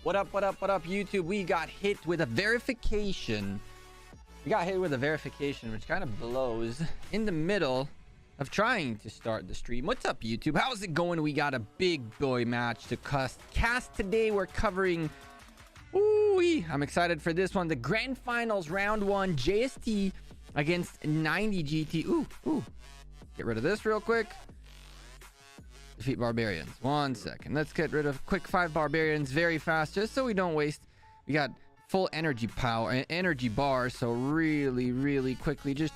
What up, YouTube? We got hit with a verification. Which kind of blows in the middle of trying to start the stream. What's up, YouTube? How's it going? We got a big boy match to cast today. We're covering... Ooh-wee. I'm excited for this one. The Grand Finals, Round 1, JST against 90 GT. Ooh. Get rid of this real quick. Defeat Barbarians. 1 second. Let's get rid of quick 5 Barbarians very fast, just so we don't waste. We got full energy power, energy bar, so really quickly just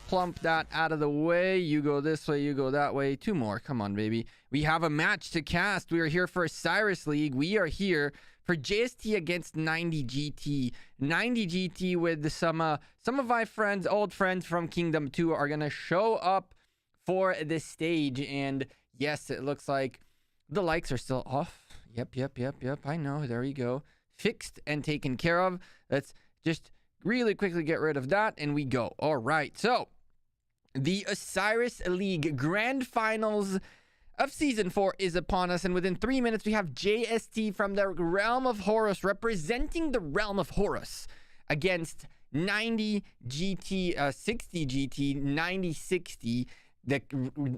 plump that out of the way. You go this way, you go that way. 2 more. Come on, baby. We have a match to cast. We are here for Osiris League. We are here for JST against 90 GT. 90 GT with some of my friends, old friends from Kingdom 2 are gonna show up for this stage. And yes, it looks like the likes are still off. Yep. I know. There we go. Fixed and taken care of. Let's just really quickly get rid of that and we go. All right. So the Osiris League Grand Finals of Season 4 is upon us. And within 3 minutes, we have JST from the Realm of Horus representing the Realm of Horus against 90 GT, 60 GT, 90 60.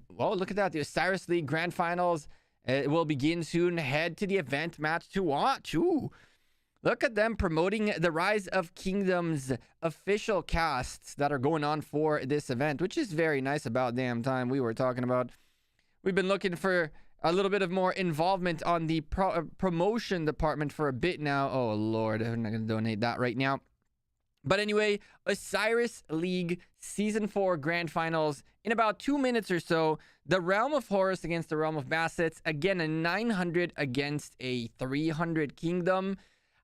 Well, look at that. The Osiris League Grand Finals will begin soon. Head to the event match to watch. Ooh. Look at them promoting the Rise of Kingdoms official casts that are going on for this event, which is very nice. About damn time we were talking about. We've been looking for a little bit of more involvement on the promotion department for a bit now. Oh, Lord. I'm not going to donate that right now. But anyway, Osiris League Season 4 Grand Finals in about 2 minutes or so. The Realm of Horus against the Realm of Bassets. Again, a 900 against a 300 Kingdom.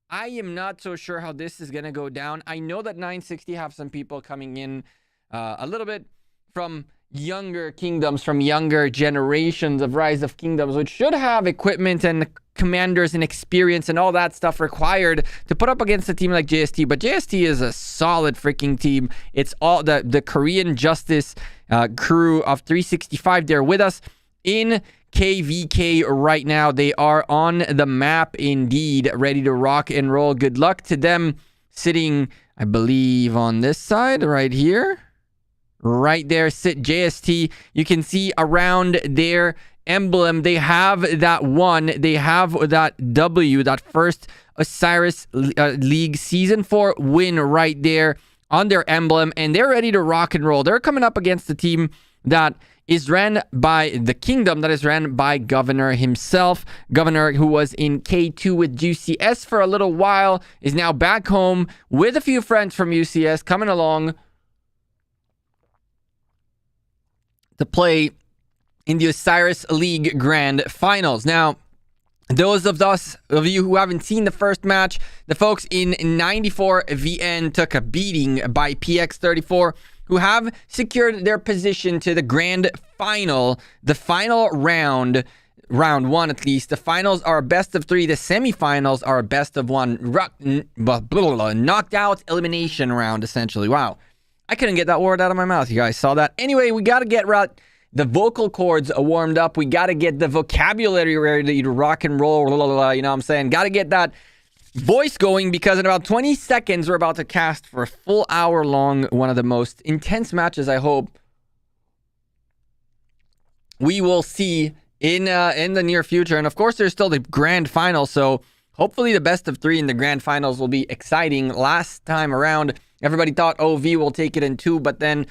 I am not so sure how this is going to go down. I know that 960 have some people coming in a little bit from younger kingdoms, from younger generations of Rise of Kingdoms, which should have equipment and commanders and experience and all that stuff required to put up against a team like JST. But JST is a solid freaking team. It's all the Korean Justice crew of 365. They're with us in KVK right now. They are on the map indeed, ready to rock and roll. Good luck to them, sitting, I believe, on this side right here. Right there, sit JST. You can see around their emblem, they have that one. They have that W, that first Osiris League Season 4 win right there on their emblem. And they're ready to rock and roll. They're coming up against the team that is ran by the Kingdom, that is ran by Governor himself. Governor, who was in K2 with UCS for a little while, is now back home with a few friends from UCS coming along to play in the Osiris League Grand Finals. Now, those of you who haven't seen the first match, the folks in 94 VN took a beating by PX34, who have secured their position to the Grand Final, the final round 1 at least. The finals are a best of 3. The semifinals are a best of 1. Knocked out elimination round, essentially. Wow. I couldn't get that word out of my mouth. You guys saw that. Anyway, we got to get the vocal cords warmed up. We got to get the vocabulary ready to rock and roll. You know what I'm saying? Got to get that voice going, because in about 20 seconds, we're about to cast for a full hour long, one of the most intense matches I hope we will see in the near future. And of course, there's still the Grand Final. So hopefully the best of 3 in the Grand Finals will be exciting. Last time around, everybody thought OV will take it in 2, but then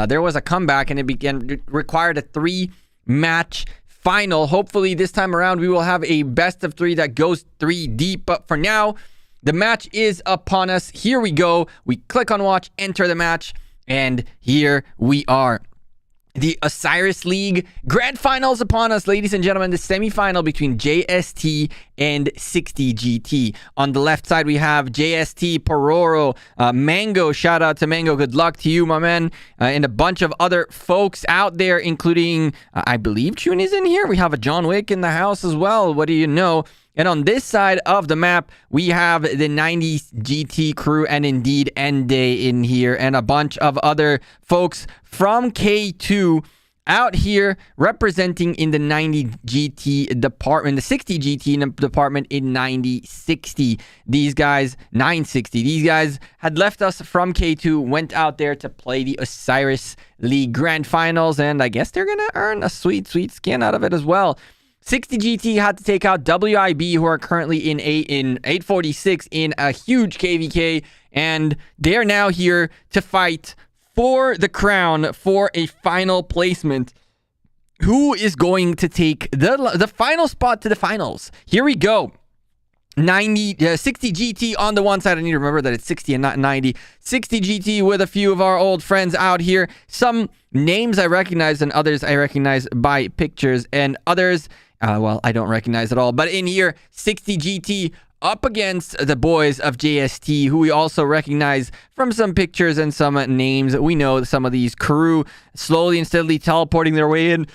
there was a comeback and it required a 3-match final. Hopefully this time around we will have a best of 3 that goes 3 deep. But for now, the match is upon us. Here we go. We click on watch, enter the match, and here we are. The Osiris League Grand Finals upon us, ladies and gentlemen. The semifinal between JST and 60 GT. On the left side, we have JST, Pororo, Mango. Shout out to Mango. Good luck to you, my man. And a bunch of other folks out there, including, I believe Chun is in here. We have a John Wick in the house as well. What do you know? And on this side of the map, we have the 90 GT crew and indeed Ende in here and a bunch of other folks from K2 out here representing in the 90 GT department, the 60 GT department in 9060. These guys, 960. These guys had left us from K2, went out there to play the Osiris League Grand Finals, and I guess they're going to earn a sweet, sweet skin out of it as well. 60 GT had to take out WIB, who are currently in 846 in a huge KVK, and they're now here to fight for the crown for a final placement. Who is going to take the final spot to the finals? Here we go. 60 GT on the one side. I need to remember that it's 60 and not 90. 60 GT with a few of our old friends out here. Some names I recognize and others I recognize by pictures, and others, well, I don't recognize at all. But in here, 60 GT up against the boys of JST, who we also recognize from some pictures and some names. We know some of these crew slowly and steadily teleporting their way in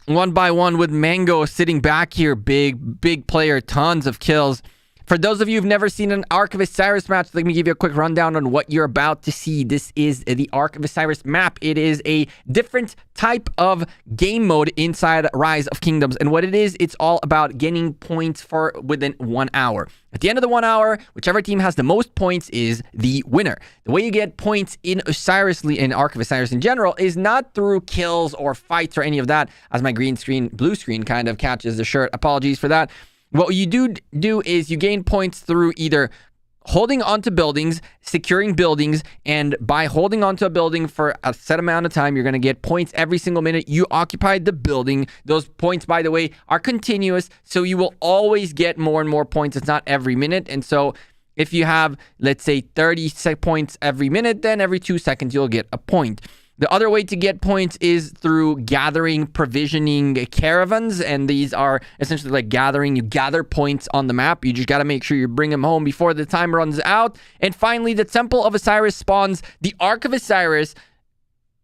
one by one, with Mango sitting back here. Big player, tons of kills. For those of you who've never seen an Ark of Osiris match, let me give you a quick rundown on what you're about to see. This is the Ark of Osiris map. It is a different type of game mode inside Rise of Kingdoms. And what it is, it's all about getting points for within 1 hour. At the end of the 1 hour, whichever team has the most points is the winner. The way you get points in Osiris, in Ark of Osiris in general, is not through kills or fights or any of that, as my blue screen kind of catches the shirt. Apologies for that. What you do is you gain points through either holding onto buildings, securing buildings, and by holding onto a building for a set amount of time, you're going to get points every single minute you occupied the building. Those points, by the way, are continuous, so you will always get more and more points. It's not every minute, and so if you have, let's say, 30 points every minute, then every 2 seconds you'll get a point. The other way to get points is through gathering, provisioning caravans, and these are essentially like gathering. You gather points on the map. You just got to make sure you bring them home before the time runs out. And finally, the Temple of Osiris spawns the Ark of Osiris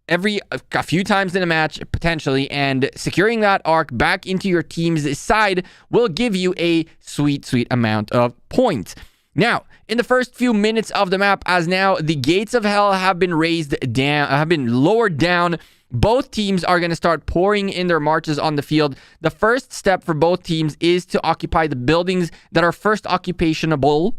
a few times in a match, potentially, and securing that Ark back into your team's side will give you a sweet amount of points. Now, in the first few minutes of the map, as now the gates of hell have been lowered down, both teams are going to start pouring in their marches on the field. The first step for both teams is to occupy the buildings that are first occupationable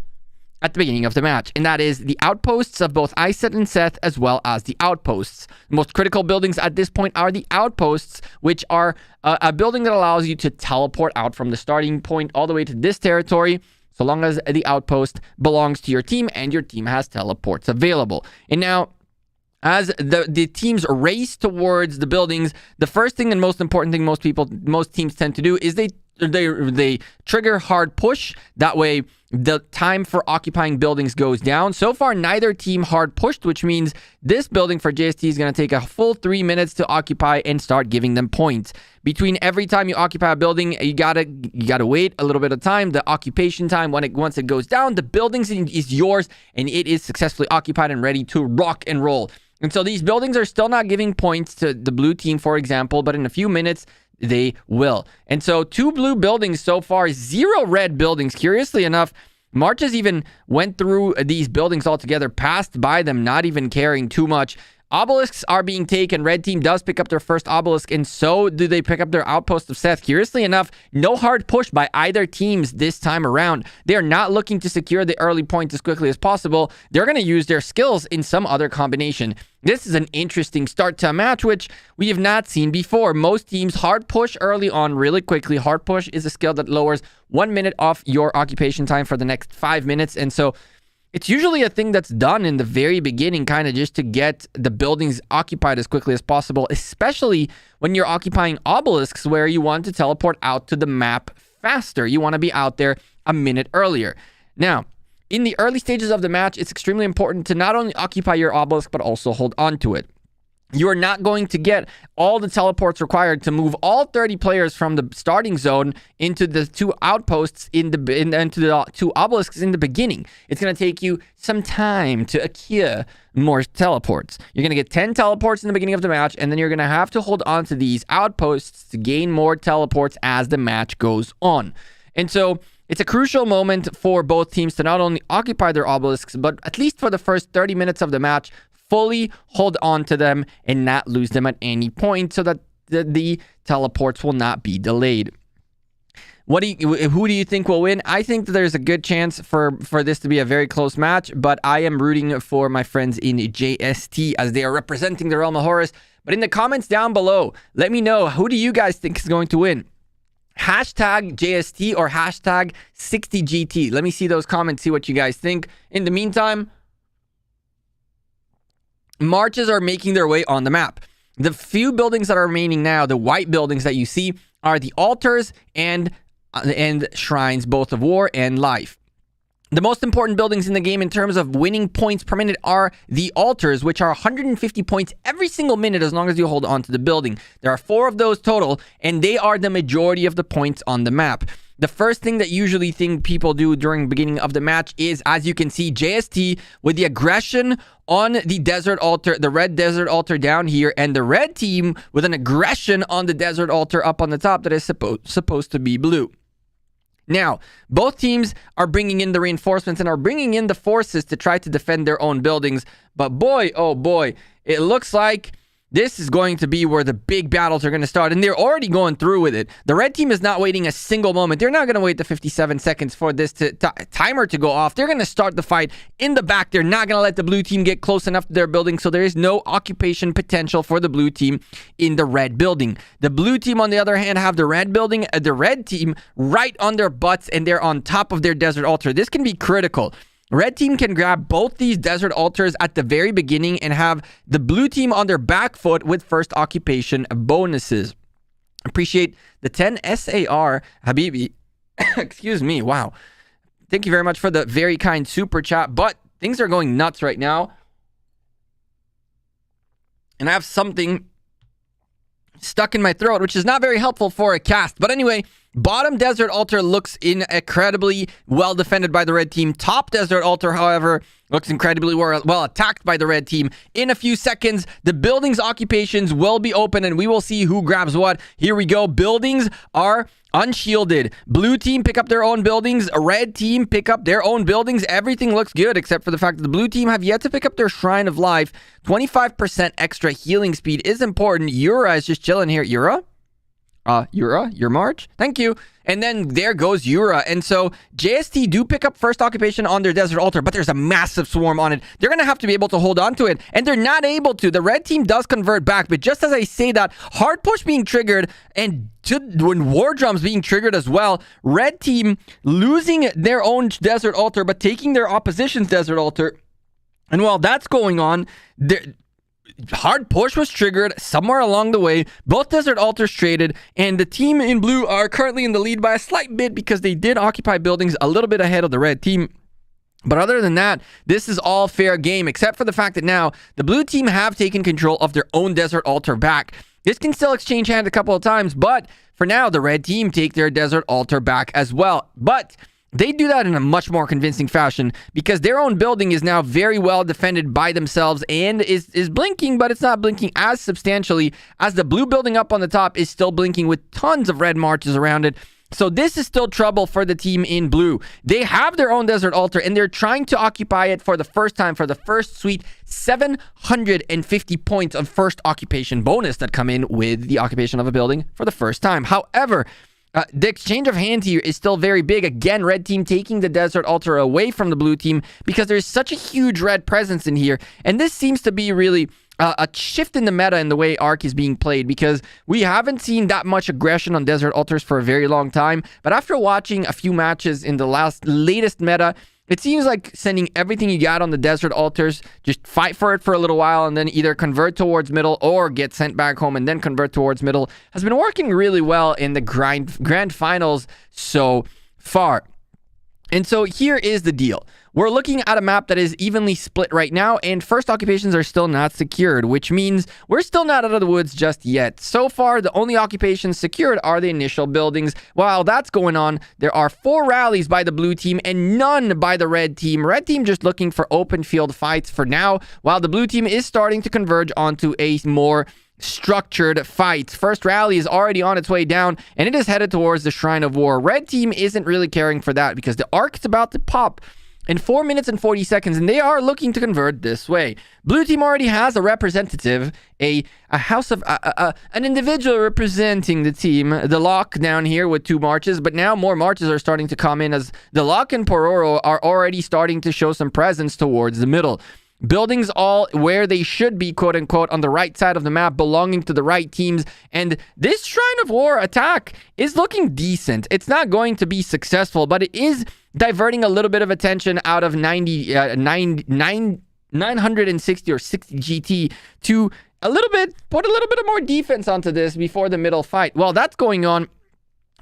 at the beginning of the match, and that is the outposts of both Iset and Seth, as well as the outposts. The most critical buildings at this point are the outposts, which are a building that allows you to teleport out from the starting point all the way to this territory, so long as the outpost belongs to your team and your team has teleports available. And now, as the teams race towards the buildings, the first thing and most important thing most teams tend to do is they trigger hard push. That way, the time for occupying buildings goes down. So far, neither team hard pushed, which means this building for JST is going to take a full 3 minutes to occupy and start giving them points. Between every time you occupy a building, you gotta wait a little bit of time. The occupation time, once it goes down, the building is yours and it is successfully occupied and ready to rock and roll. And so these buildings are still not giving points to the blue team, for example, but in a few minutes, they will. And so 2 blue buildings so far, 0 red buildings. Curiously enough, Marches even went through these buildings altogether, passed by them, not even caring too much. Obelisks are being taken. Red team does pick up their first obelisk, and so do they pick up their outpost of Seth. Curiously enough, no hard push by either teams this time around. They are not looking to secure the early points as quickly as possible. They're going to use their skills in some other combination. This is an interesting start to a match, which we have not seen before. Most teams hard push early on really quickly. Hard push is a skill that lowers 1 minute off your occupation time for the next 5 minutes, and so it's usually a thing that's done in the very beginning, kind of just to get the buildings occupied as quickly as possible, especially when you're occupying obelisks where you want to teleport out to the map faster. You want to be out there a minute earlier. Now, in the early stages of the match, it's extremely important to not only occupy your obelisk, but also hold on to it. You are not going to get all the teleports required to move all 30 players from the starting zone into the 2 outposts into the 2 obelisks in the beginning. It's going to take you some time to acquire more teleports. You're going to get 10 teleports in the beginning of the match, and then you're going to have to hold on to these outposts to gain more teleports as the match goes on. And so it's a crucial moment for both teams to not only occupy their obelisks, but at least for the first 30 minutes of the match, fully hold on to them and not lose them at any point so that the teleports will not be delayed. Who do you think will win? I think that there's a good chance for this to be a very close match, but I am rooting for my friends in JST as they are representing the realm of Horus. But in the comments down below, let me know, who do you guys think is going to win? Hashtag JST or hashtag 60GT. Let me see those comments, see what you guys think. In the meantime, marches are making their way on the map. The few buildings that are remaining now, the white buildings that you see, are the altars and shrines, both of war and life. The most important buildings in the game in terms of winning points per minute are the altars, which are 150 points every single minute as long as you hold on to the building. There are 4 of those total, and they are the majority of the points on the map. The first thing that usually people do during the beginning of the match is, as you can see, JST with the aggression on the desert altar, the red desert altar down here, and the red team with an aggression on the desert altar up on the top that is supposed to be blue. Now, both teams are bringing in the reinforcements and are bringing in the forces to try to defend their own buildings. But boy, oh boy, it looks like this is going to be where the big battles are going to start. And they're already going through with it. The red team is not waiting a single moment. They're not going to wait the 57 seconds for this timer to go off. They're going to start the fight in the back. They're not going to let the blue team get close enough to their building. So there is no occupation potential for the blue team in the red building. The blue team, on the other hand, have the red team right on their butts, and they're on top of their desert altar. This can be critical. Red team can grab both these desert altars at the very beginning and have the blue team on their back foot with first occupation bonuses. Appreciate the 10 SAR, Habibi. Excuse me. Wow. Thank you very much for the very kind super chat. But things are going nuts right now. And I have something stuck in my throat, which is not very helpful for a cast. But anyway, bottom desert altar looks incredibly well defended by the red team. Top desert altar, however, looks incredibly well attacked by the red team. In a few seconds, the buildings occupations will be open and we will see who grabs what. Here we go. Buildings are unshielded. Blue team pick up their own buildings. Red team pick up their own buildings. Everything looks good except for the fact that the blue team have yet to pick up their Shrine of Life. 25% extra healing speed is important. Yura is just chilling here. Yura, your march. Thank you. And then there goes Yura. And so JST do pick up first occupation on their desert altar, but there's a massive swarm on it. They're going to have to be able to hold on to it, and they're not able to. The red team does convert back, but just as I say that, hard push being triggered and when war drums being triggered as well, red team losing their own desert altar, but taking their opposition's desert altar. And while that's going on, hard push was triggered somewhere along the way. Both desert altars traded, and the team in blue are currently in the lead by a slight bit because they did occupy buildings a little bit ahead of the red team. But other than that, this is all fair game, except for the fact that now the blue team have taken control of their own desert altar back. This can still exchange hands a couple of times, but for now, the red team take their desert altar back as well. But they do that in a much more convincing fashion because their own building is now very well defended by themselves and is blinking, but it's not blinking as substantially as the blue building up on the top is still blinking with tons of red marches around it. So this is still trouble for the team in blue. They have their own desert altar and they're trying to occupy it for the first time, for the first sweet 750 points of first occupation bonus that come in with the occupation of a building for the first time. However, the exchange of hands here is still very big. Again, red team taking the desert altar away from the blue team because there's such a huge red presence in here. And this seems to be really a shift in the meta in the way Arc is being played because we haven't seen that much aggression on desert altars for a very long time. But after watching a few matches in the latest meta, it seems like sending everything you got on the desert altars, just fight for it for a little while and then either convert towards middle or get sent back home and then convert towards middle has been working really well in the grand finals so far. And so here is the deal. We're looking at a map that is evenly split right now, and first occupations are still not secured, which means we're still not out of the woods just yet. So far, the only occupations secured are the initial buildings. While that's going on, there are 4 rallies by the blue team and none by the red team. Red team just looking for open field fights for now, while the blue team is starting to converge onto a more structured fight. First rally is already on its way down and it is headed towards the Shrine of War. Red team isn't really caring for that because the arc is about to pop in 4 minutes and 40 seconds, and they are looking to convert this way. Blue team already has a representative, a house of an individual representing the team, the Lock down here with 2 marches, but now more marches are starting to come in as the Lock and Pororo are already starting to show some presence towards the middle. Buildings all where they should be, quote unquote, on the right side of the map, belonging to the right teams. And this Shrine of War attack is looking decent. It's not going to be successful, but it is diverting a little bit of attention out of 960 or 60 GT to put a little bit of more defense onto this before the middle fight. Well, that's going on.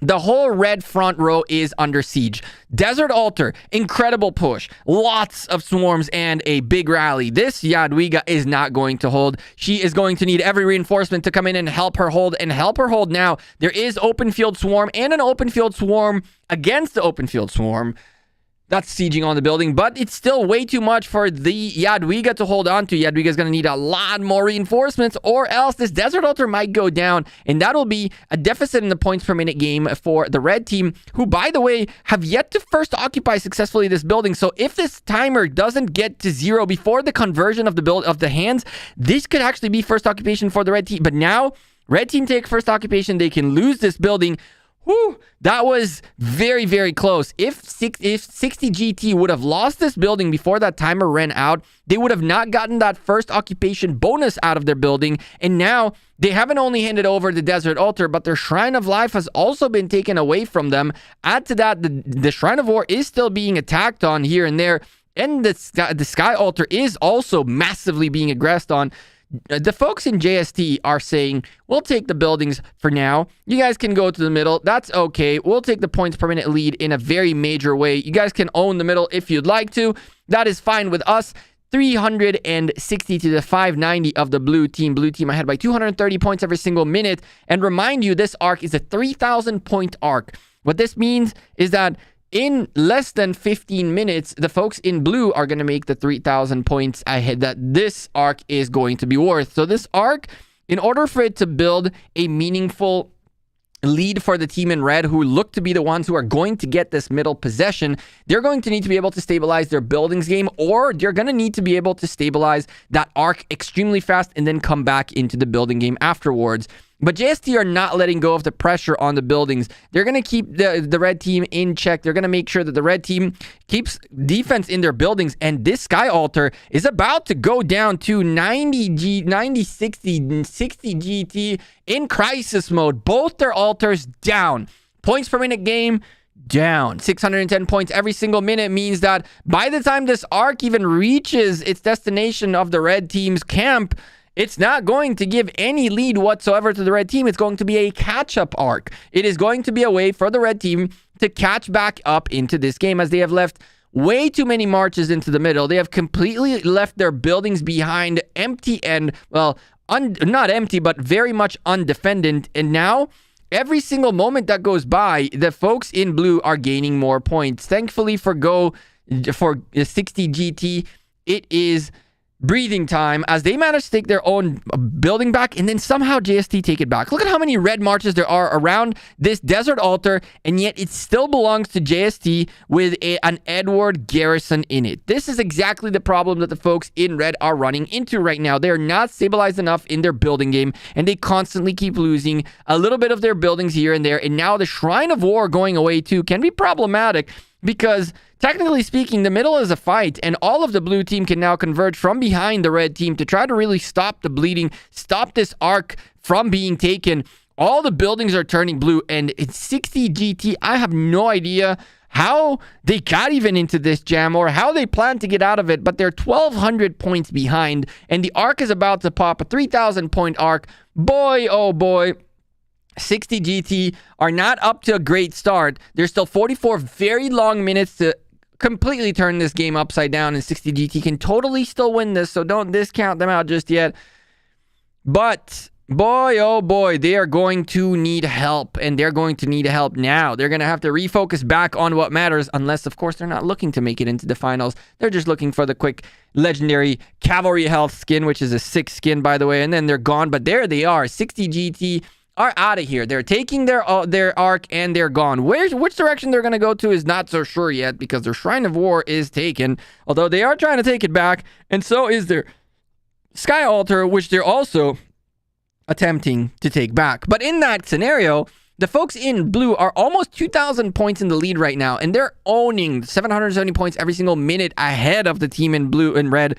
The whole red front row is under siege. Desert Altar, incredible push. Lots of swarms and a big rally. This Jadwiga is not going to hold. She is going to need every reinforcement to come in and help her hold. And help her hold now. There is open field swarm and an open field swarm against the open field swarm. That's sieging on the building, but it's still way too much for the Jadwiga to hold on to. Jadwiga is going to need a lot more reinforcements, or else this Desert Altar might go down, and that'll be a deficit in the points per minute game for the red team, who, by the way, have yet to first occupy successfully this building. So if this timer doesn't get to 0 before the conversion of the hands, this could actually be first occupation for the red team. But now, red team take first occupation, they can lose this building. Whew, that was very, very close. If 60 GT would have lost this building before that timer ran out, they would have not gotten that first occupation bonus out of their building. And now they haven't only handed over the Desert Altar, but their Shrine of Life has also been taken away from them. Add to that, the Shrine of War is still being attacked on here and there. And the Sky Altar is also massively being aggressed on. The folks in JST are saying, we'll take the buildings for now. You guys can go to the middle. That's okay. We'll take the points per minute lead in a very major way. You guys can own the middle if you'd like to. That is fine with us. 360 to the 590 of the blue team. Blue team ahead by 230 points every single minute. And remind you, this arc is a 3,000 point arc. What this means is that in less than 15 minutes, the folks in blue are going to make the 3,000 points ahead that this arc is going to be worth. So this arc, in order for it to build a meaningful lead for the team in red, who look to be the ones who are going to get this middle possession, they're going to need to be able to stabilize their buildings game, or they're going to need to be able to stabilize that arc extremely fast and then come back into the building game afterwards. But JST are not letting go of the pressure on the buildings. They're going to keep the red team in check. They're going to make sure that the red team keeps defense in their buildings. And this Sky Altar is about to go down to 60 GT in crisis mode. Both their altars down. Points per minute game down. 610 points every single minute means that by the time this arc even reaches its destination of the red team's camp, it's not going to give any lead whatsoever to the red team. It's going to be a catch-up arc. It is going to be a way for the red team to catch back up into this game, as they have left way too many marches into the middle. They have completely left their buildings behind, empty and, well, not empty, but very much undefended. And now, every single moment that goes by, the folks in blue are gaining more points. Thankfully for 60 GT, it is breathing time as they manage to take their own building back, and then somehow JST take it back. Look at how many red marches there are around this Desert Altar, and yet it still belongs to JST with an Edward garrison in it. This is exactly the problem that the folks in red are running into right now. They are not stabilized enough in their building game, and they constantly keep losing a little bit of their buildings here and there. And now the Shrine of War going away too can be problematic, because technically speaking, the middle is a fight, and all of the blue team can now converge from behind the red team to try to really stop the bleeding, stop this arc from being taken. All the buildings are turning blue, and it's 60 GT. I have no idea how they got even into this jam or how they plan to get out of it, but they're 1,200 points behind, and the arc is about to pop, a 3,000 point arc. Boy, oh boy. 60 GT are not up to a great start. There's still 44 very long minutes to completely turn this game upside down, and 60 GT can totally still win this, so don't discount them out just yet. But boy, oh boy, they are going to need help, and they're going to need help now. They're going to have to refocus back on what matters, unless, of course, they're not looking to make it into the finals. They're just looking for the quick legendary Cavalry Health skin, which is a 6 skin, by the way, and then they're gone. But there they are, 60 GT are out of here. They're taking their arc and they're gone. Which direction they're going to go to is not so sure yet, because their Shrine of War is taken, although they are trying to take it back, and so is their Sky Altar, which they're also attempting to take back. But in that scenario, the folks in blue are almost 2,000 points in the lead right now, and they're owning 770 points every single minute ahead of the team in blue and red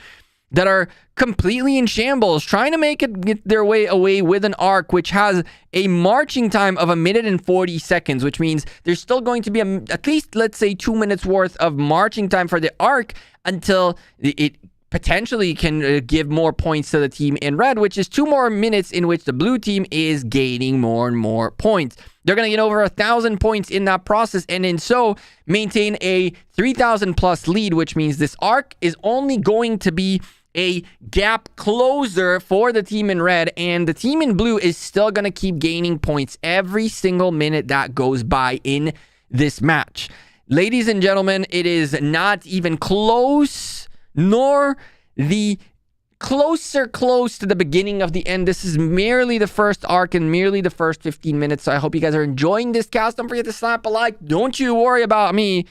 that are completely in shambles, trying to get their way away with an arc which has a marching time of 1 minute and 40 seconds, which means there's still going to be at least, let's say, 2 minutes worth of marching time for the arc until it potentially can give more points to the team in red, which is 2 more minutes in which the blue team is gaining more and more points. They're going to get over 1,000 points in that process, and in so maintain a 3,000 plus lead, which means this arc is only going to be a gap closer for the team in red, and the team in blue is still going to keep gaining points every single minute that goes by in this match. Ladies and gentlemen, it is not even close, nor the close to the beginning of the end. This is merely the first arc and merely the first 15 minutes. So I hope you guys are enjoying this cast. Don't forget to slap a like. Don't you worry about me.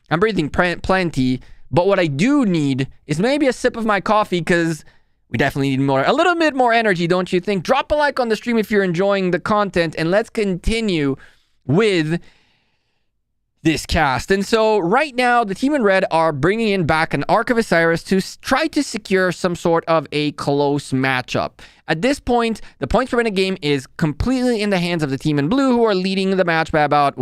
I'm breathing plenty. But what I do need is maybe a sip of my coffee, because we definitely need a little bit more energy, don't you think? Drop a like on the stream if you're enjoying the content, and let's continue with this cast. And so right now, the team in red are bringing in back an Arc of Osiris to try to secure some sort of a close matchup. At this point, the points per minute game is completely in the hands of the team in blue, who are leading the match by about,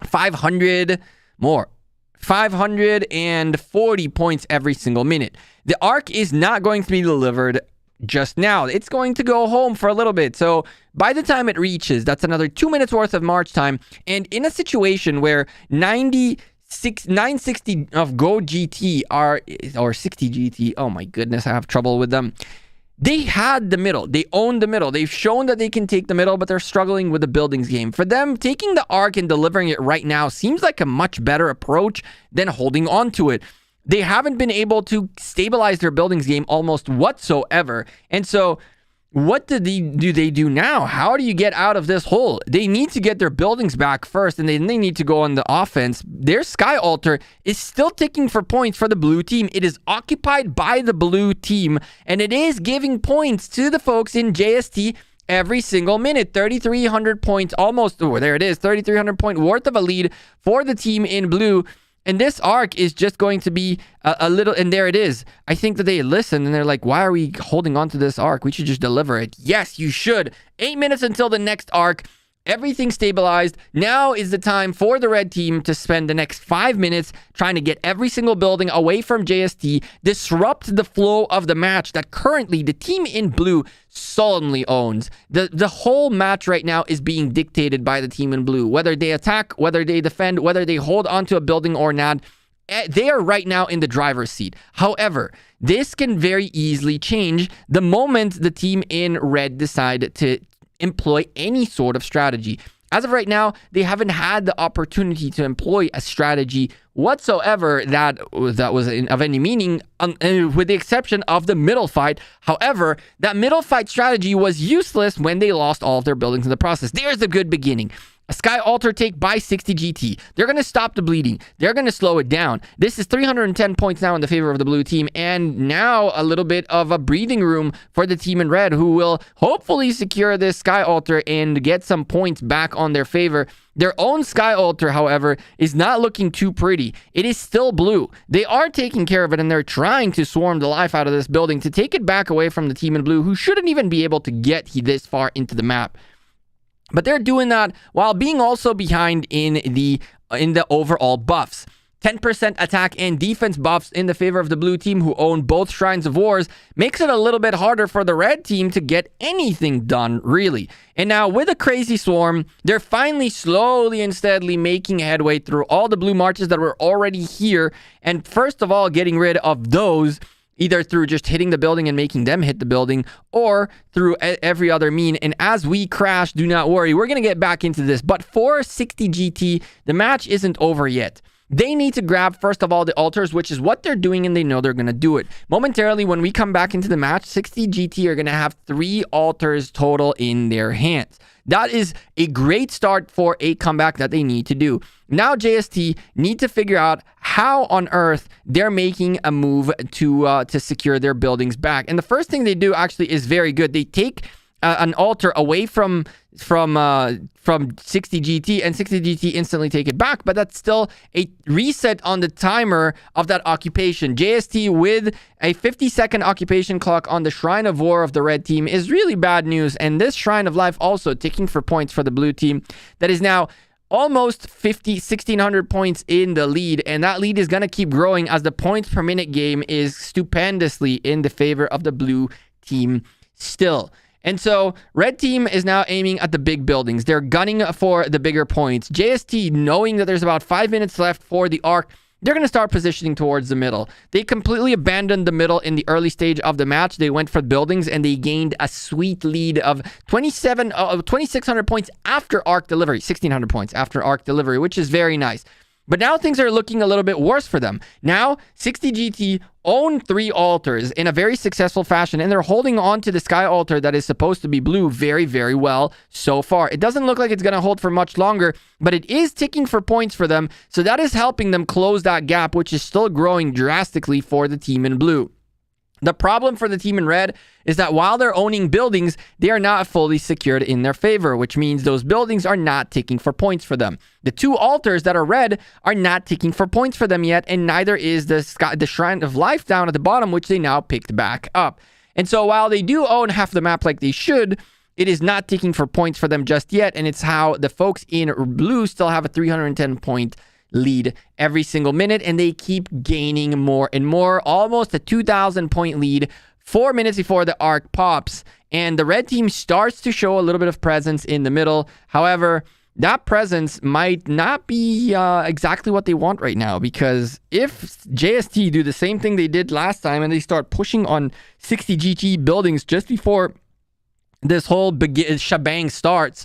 540 points every single minute. The arc is not going to be delivered just now. It's going to go home for a little bit. So by the time it reaches, that's another 2 minutes worth of march time. And in a situation where 960 of Go GT or 60 GT, oh my goodness, I have trouble with them. They had the middle. They owned the middle. They've shown that they can take the middle, but they're struggling with the buildings game. For them, taking the arc and delivering it right now seems like a much better approach than holding on to it. They haven't been able to stabilize their buildings game almost whatsoever. And so what do they do now? How do you get out of this hole? They need to get their buildings back first, and then they need to go on the offense. Their Sky Altar is still ticking for points for the blue team. It is occupied by the blue team, and it is giving points to the folks in JST every single minute. 3,300 points, almost, there it is, 3,300 point worth of a lead for the team in blue. And this arc is just going to be a little, and there it is. I think that they listen and they're like, why are we holding on to this arc? We should just deliver it. Yes, you should. 8 minutes until the next arc. Everything stabilized. Now is the time for the red team to spend the next 5 minutes trying to get every single building away from JST, disrupt the flow of the match that currently the team in blue solemnly owns. The whole match right now is being dictated by the team in blue. Whether they attack, whether they defend, whether they hold onto a building or not, they are right now in the driver's seat. However, this can very easily change the moment the team in red decide to employ any sort of strategy. As of right now, they haven't had the opportunity to employ a strategy whatsoever that was of any meaning, with the exception of the middle fight. However, that middle fight strategy was useless when they lost all of their buildings in the process. There's a good beginning. A Sky Altar take by 60 GT. They're going to stop the bleeding. They're going to slow it down. This is 310 points now in the favor of the blue team, and now a little bit of a breathing room for the team in red, who will hopefully secure this Sky Altar and get some points back on their favor. Their own Sky Altar, however, is not looking too pretty. It is still blue. They are taking care of it, and they're trying to swarm the life out of this building to take it back away from the team in blue, who shouldn't even be able to get this far into the map. But they're doing that while being also behind in the overall buffs. 10% attack and defense buffs in the favor of the blue team, who own both Shrines of Wars, makes it a little bit harder for the red team to get anything done, really. And now with a crazy swarm, they're finally slowly and steadily making headway through all the blue marches that were already here. And first of all, getting rid of those, either through just hitting the building and making them hit the building, or through every other mean. And as we crash, do not worry, we're going to get back into this. But for 60 GT, the match isn't over yet. they need to grab, first of all, the altars, which is what they're doing, and they know they're going to do it. Momentarily, when we come back into the match, 60 GT are going to have 3 altars total in their hands. That is a great start for a comeback that they need to do. Now JST need to figure out how on earth they're making a move to secure their buildings back. And the first thing they do actually is very good. They take an altar away from 60 GT, and 60 GT instantly take it back, but that's still a reset on the timer of that occupation. JST with a 50-second occupation clock on the Shrine of War of the red team is really bad news, and this Shrine of Life also ticking for points for the blue team that is now almost 1,600 points in the lead, and that lead is going to keep growing as the points per minute game is stupendously in the favor of the blue team still. And so red team is now aiming at the big buildings. They're gunning for the bigger points. JST, knowing that there's about 5 minutes left for the arc, they're going to start positioning towards the middle. They completely abandoned the middle in the early stage of the match. They went for buildings, and they gained a sweet lead of 2,600 points after arc delivery. 1,600 points after arc delivery, which is very nice. But now things are looking a little bit worse for them. Now, 60 GT own 3 altars in a very successful fashion, and they're holding on to the sky altar that is supposed to be blue very, very well so far. It doesn't look like it's going to hold for much longer, but it is ticking for points for them, so that is helping them close that gap, which is still growing drastically for the team in blue. The problem for the team in red is that while they're owning buildings, they are not fully secured in their favor, which means those buildings are not ticking for points for them. The 2 altars that are red are not ticking for points for them yet, and neither is the Shrine of Life down at the bottom, which they now picked back up. And so while they do own half the map like they should, it is not ticking for points for them just yet, and it's how the folks in blue still have a 310-point lead every single minute, and they keep gaining more and more, almost a 2,000 point lead 4 minutes before the arc pops, and the red team starts to show a little bit of presence in the middle. However, that presence might not be exactly what they want right now, because if JST do the same thing they did last time and they start pushing on 60 GT buildings just before this whole shebang starts,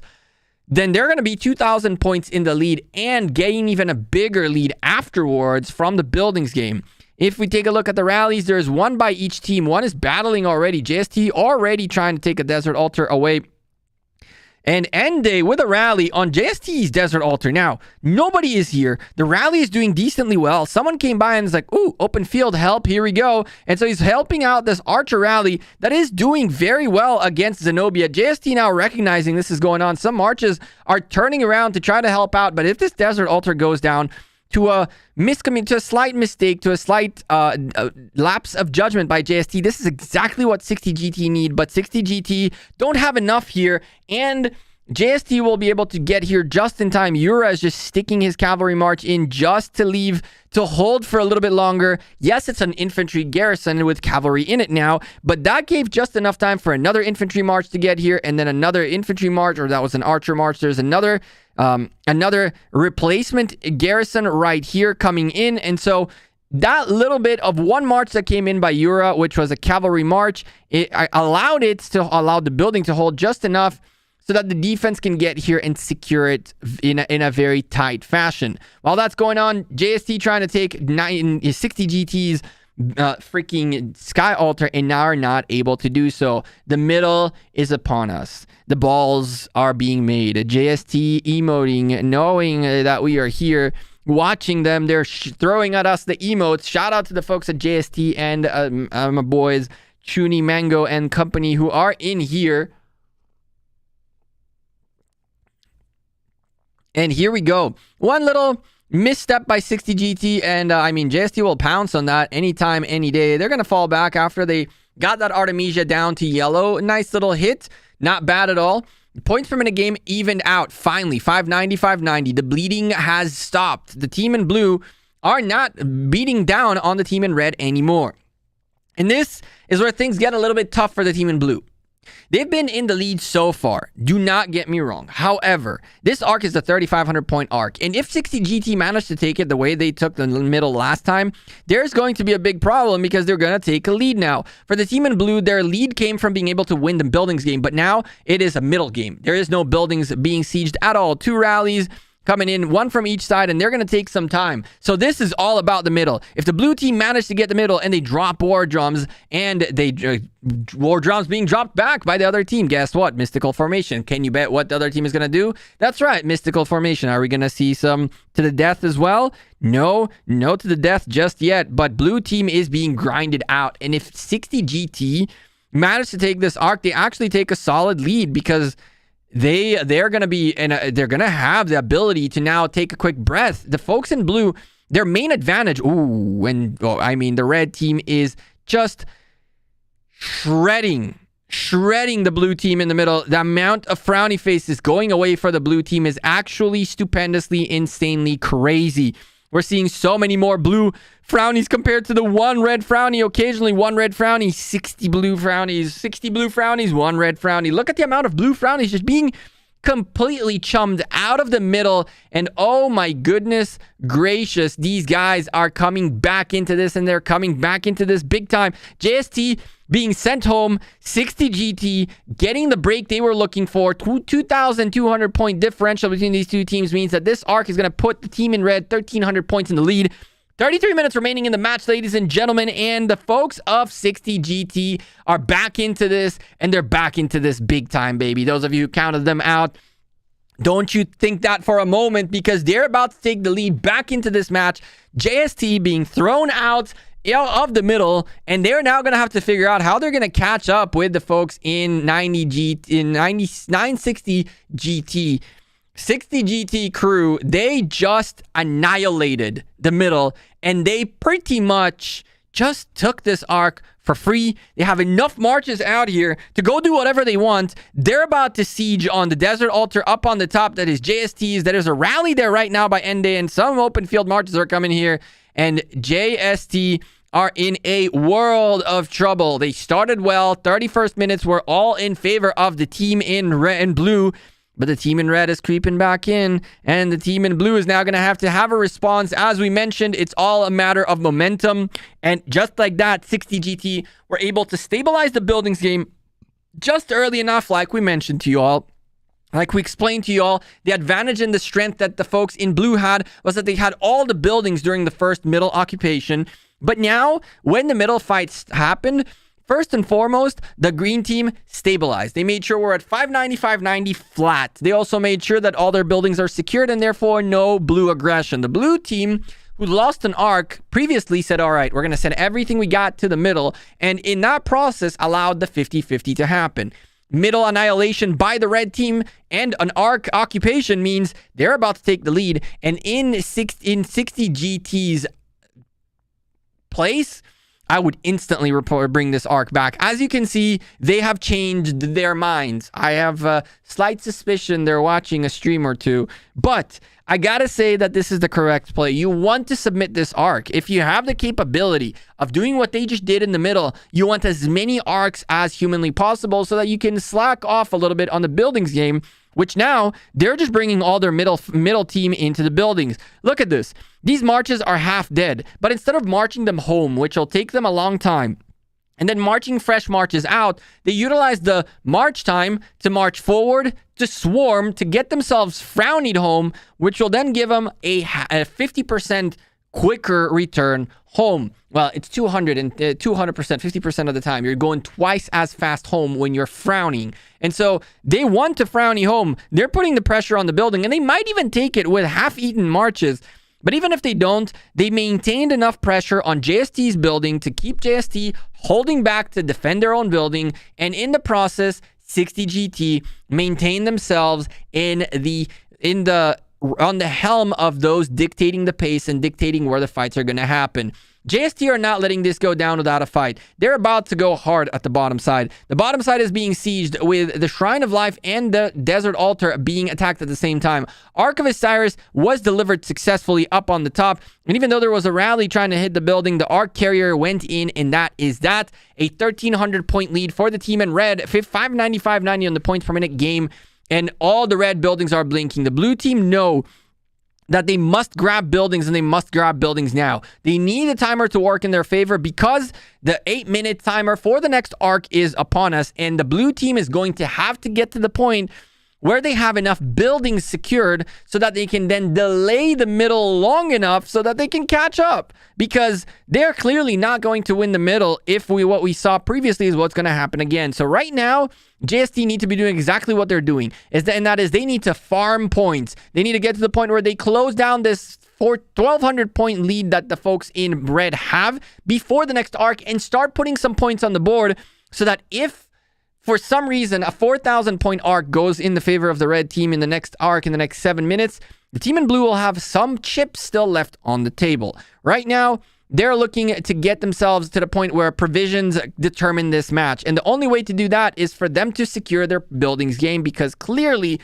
then they're going to be 2,000 points in the lead and gain even a bigger lead afterwards from the buildings game. If we take a look at the rallies, there's 1 by each team. 1 is battling already. JST already trying to take a desert altar away. And Ende with a rally on JST's desert altar. Now, nobody is here. The rally is doing decently well. Someone came by and is like, ooh, open field help, here we go. And so he's helping out this archer rally that is doing very well against Zenobia. JST now recognizing this is going on. Some archers are turning around to try to help out. But if this desert altar goes down to a slight mistake, to a slight lapse of judgment by JST, this is exactly what 60 GT need, but 60 GT don't have enough here, and JST will be able to get here just in time. Yura is just sticking his cavalry march in just to hold for a little bit longer. Yes, it's an infantry garrison with cavalry in it now, but that gave just enough time for another infantry march to get here, and then another infantry march, or that was an archer march. There's another replacement garrison right here coming in, and so that little bit of one march that came in by Yura, which was a cavalry march, it allowed the building to hold just enough so that the defense can get here and secure it in a very tight fashion. While that's going on, JST trying to take 60 GT's freaking sky altar, and now are not able to do so. The middle is upon us. The balls are being made. JST emoting, knowing that we are here, watching them. They're throwing at us the emotes. Shout out to the folks at JST and my boys Chuni, Mango, and company who are in here. And here we go. One little misstep by 60 GT, and JST will pounce on that anytime, any day. They're going to fall back after they got that Artemisia down to yellow. Nice little hit. Not bad at all. Points per minute game evened out. Finally, 590, 590. The bleeding has stopped. The team in blue are not beating down on the team in red anymore. And this is where things get a little bit tough for the team in blue. They've been in the lead so far. Do not get me wrong. However, this arc is a 3,500 point arc. And if 60 GT managed to take it the way they took the middle last time, there's going to be a big problem because they're going to take a lead now. For the team in blue, their lead came from being able to win the buildings game, but now it is a middle game. There is no buildings being sieged at all. 2 rallies. coming in, one from each side, and they're going to take some time. So this is all about the middle. If the blue team managed to get the middle and they drop war drums, and they war drums being dropped back by the other team, guess what? Mystical formation. Can you bet what the other team is going to do? That's right, mystical formation. Are we going to see some to the death as well? No to the death just yet, but blue team is being grinded out. And if 60 GT manage to take this arc, they actually take a solid lead, because they're going to be, and they're going to have the ability to now take a quick breath. The folks in blue, their main advantage, the red team is just shredding the blue team in the middle. The amount of frowny faces going away for the blue team is actually stupendously, insanely crazy. We're seeing so many more blue frownies compared to the one red frowny. Occasionally one red frowny, 60 blue frownies, one red frowny. Look at the amount of blue frownies just being completely chummed out of the middle. And oh my goodness gracious, these guys are coming back into this, and they're coming back into this big time. JST being sent home, 60 GT, getting the break they were looking for. 2,200 point differential between these two teams means that this arc is going to put the team in red 1,300 points in the lead. 33 minutes remaining in the match, ladies and gentlemen, and the folks of 60 GT are back into this, and they're back into this big time, baby. Those of you who counted them out, don't you think that for a moment, because they're about to take the lead back into this match. JST being thrown out of the middle, and they're now going to have to figure out how they're going to catch up with the folks in 960 GT. 60 GT crew, they just annihilated the middle, and they pretty much just took this arc for free. They have enough marches out here to go do whatever they want. They're about to siege on the desert altar up on the top. That is JST's. There is a rally there right now by Ende, and some open field marches are coming here, and JST are in a world of trouble. They started well. 31st minutes were all in favor of the team in red and blue, but the team in red is creeping back in, and the team in blue is now going to have a response. As we mentioned, it's all a matter of momentum, and just like that, 60 GT were able to stabilize the buildings game just early enough, like we mentioned to you all. Like we explained to you all, the advantage and the strength that the folks in blue had was that they had all the buildings during the first middle occupation. But now, when the middle fights happened, first and foremost, the green team stabilized. They made sure we're at 590, 590 flat. They also made sure that all their buildings are secured, and therefore no blue aggression. The blue team, who lost an arc, previously said, all right, we're going to send everything we got to the middle, and in that process allowed the 50-50 to happen. Middle annihilation by the red team and an arc occupation means they're about to take the lead, and in 60 GT's place, I would instantly bring this arc back. As you can see, they have changed their minds. I have a slight suspicion they're watching a stream or two, but I gotta say that this is the correct play. You want to submit this arc. If you have the capability of doing what they just did in the middle, you want as many arcs as humanly possible so that you can slack off a little bit on the buildings game, which now they're just bringing all their middle team into the buildings. Look at this. These marches are half dead, but instead of marching them home, which will take them a long time, and then marching fresh marches out, they utilize the march time to march forward, to swarm, to get themselves frownied home, which will then give them a 50% quicker return home. Well, it's 200%, 50% of the time. You're going twice as fast home when you're frowning. And so they want to frowny home. They're putting the pressure on the building, and they might even take it with half-eaten marches. But even if they don't, they maintained enough pressure on JST's building to keep JST holding back to defend their own building. And in the process, 60 GT maintain themselves on the helm of those dictating the pace and dictating where the fights are going to happen. JST are not letting this go down without a fight. They're about to go hard at the bottom side. The bottom side is being sieged with the Shrine of Life and the Desert Altar being attacked at the same time. Ark of Osiris was delivered successfully up on the top, and even though there was a rally trying to hit the building, the Ark Carrier went in, and that is that. A 1,300 point lead for the team in red, 590, 590 on the points per minute game, and all the red buildings are blinking. The blue team know that they must grab buildings, and they must grab buildings now. They need a timer to work in their favor because the 8-minute timer for the next arc is upon us, and the blue team is going to have to get to the point where they have enough buildings secured so that they can then delay the middle long enough so that they can catch up, because they're clearly not going to win the middle if what we saw previously is what's going to happen again. So right now, JST need to be doing exactly what they're doing, and that is they need to farm points. They need to get to the point where they close down this 1,200 point lead that the folks in red have before the next arc and start putting some points on the board, so that if for some reason a 4,000 point arc goes in the favor of the red team in the next arc in the next 7 minutes, the team in blue will have some chips still left on the table. Right now, they're looking to get themselves to the point where provisions determine this match. And the only way to do that is for them to secure their buildings game, because clearly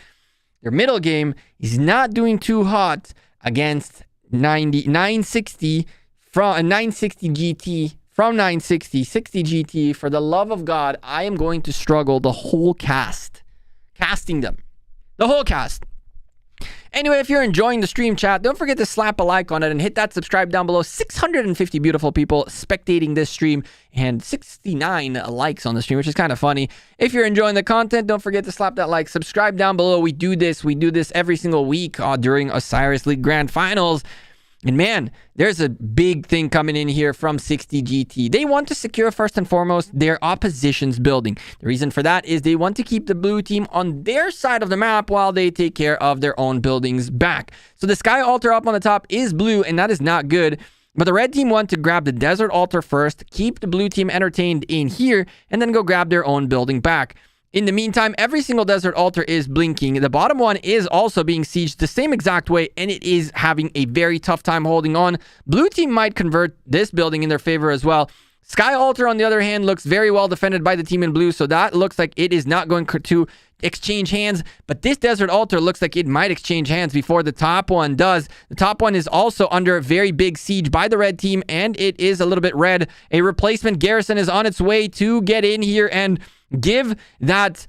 their middle game is not doing too hot against 960 from 960 GT from 960, 60 GT. For the love of God, I am going to struggle the whole casting them. The whole cast. Anyway, if you're enjoying the stream chat, don't forget to slap a like on it and hit that subscribe down below. 650 beautiful people spectating this stream and 69 likes on the stream, which is kind of funny. If you're enjoying the content, don't forget to slap that like, subscribe down below. We do this every single week during Osiris League Grand Finals. And man, there's a big thing coming in here from 60 GT. They want to secure first and foremost their opposition's building. The reason for that is they want to keep the blue team on their side of the map while they take care of their own buildings back. So the Sky Altar up on the top is blue, and that is not good. But the red team want to grab the Desert Altar first, keep the blue team entertained in here, and then go grab their own building back. In the meantime, every single Desert Altar is blinking. The bottom one is also being sieged the same exact way, and it is having a very tough time holding on. Blue team might convert this building in their favor as well. Sky Altar, on the other hand, looks very well defended by the team in blue, so that looks like it is not going to exchange hands. But this Desert Altar looks like it might exchange hands before the top one does. The top one is also under very big siege by the red team, and it is a little bit red. A replacement garrison is on its way to get in here and give that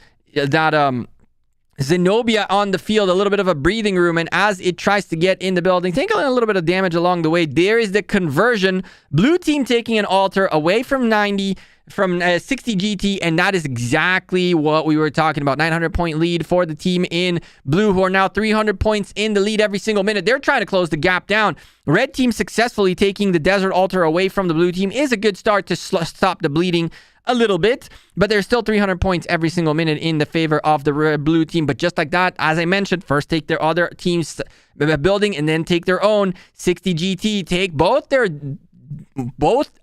Zenobia on the field a little bit of a breathing room. And as it tries to get in the building, take a little bit of damage along the way. There is the conversion. Blue team taking an altar away from 60 GT, and that is exactly what we were talking about. 900 point lead for the team in blue, who are now 300 points in the lead every single minute. They're trying to close the gap down. Red team successfully taking the Desert Altar away from the blue team is a good start to stop the bleeding a little bit, but there's still 300 points every single minute in the favor of the blue team. But just like that, as I mentioned, first take their other team's building and then take their own. 60 GT take both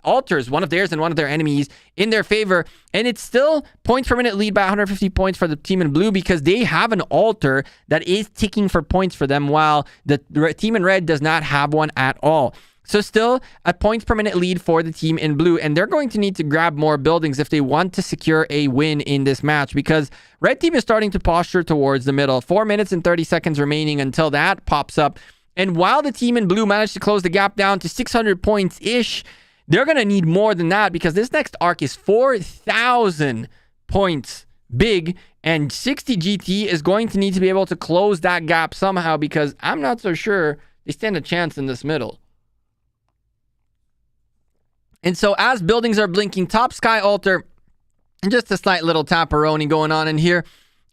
altars, one of theirs and one of their enemies, in their favor, and it's still points per minute lead by 150 points for the team in blue, because they have an altar that is ticking for points for them, while the team in red does not have one at all. So still a points per minute lead for the team in blue, and they're going to need to grab more buildings if they want to secure a win in this match, because red team is starting to posture towards the middle. 4 minutes and 30 seconds remaining until that pops up. And while the team in blue managed to close the gap down to 600 points-ish, they're going to need more than that, because this next arc is 4,000 points big, and 60 GT is going to need to be able to close that gap somehow, because I'm not so sure they stand a chance in this middle. And so as buildings are blinking, top Sky Altar, and just a slight little tapperoni going on in here.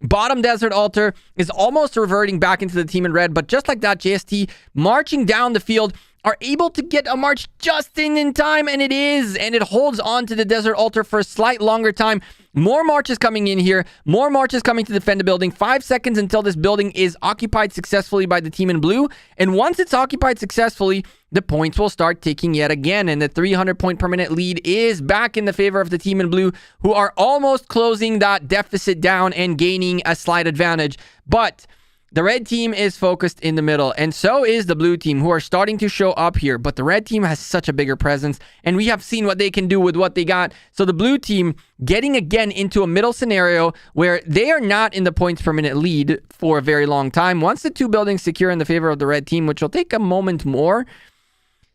Bottom Desert Altar is almost reverting back into the team in red, but just like that, JST marching down the field are able to get a march just in time, and it holds on to the Desert Altar for a slight longer time. More marches coming in here, more marches coming to defend the building. 5 seconds until this building is occupied successfully by the team in blue, and once it's occupied successfully, the points will start ticking yet again, and the 300 point per minute lead is back in the favor of the team in blue, who are almost closing that deficit down and gaining a slight advantage. But the red team is focused in the middle, and so is the blue team, who are starting to show up here. But the red team has such a bigger presence, and we have seen what they can do with what they got. So the blue team getting again into a middle scenario where they are not in the points per minute lead for a very long time. Once the two buildings secure in the favor of the red team, which will take a moment more,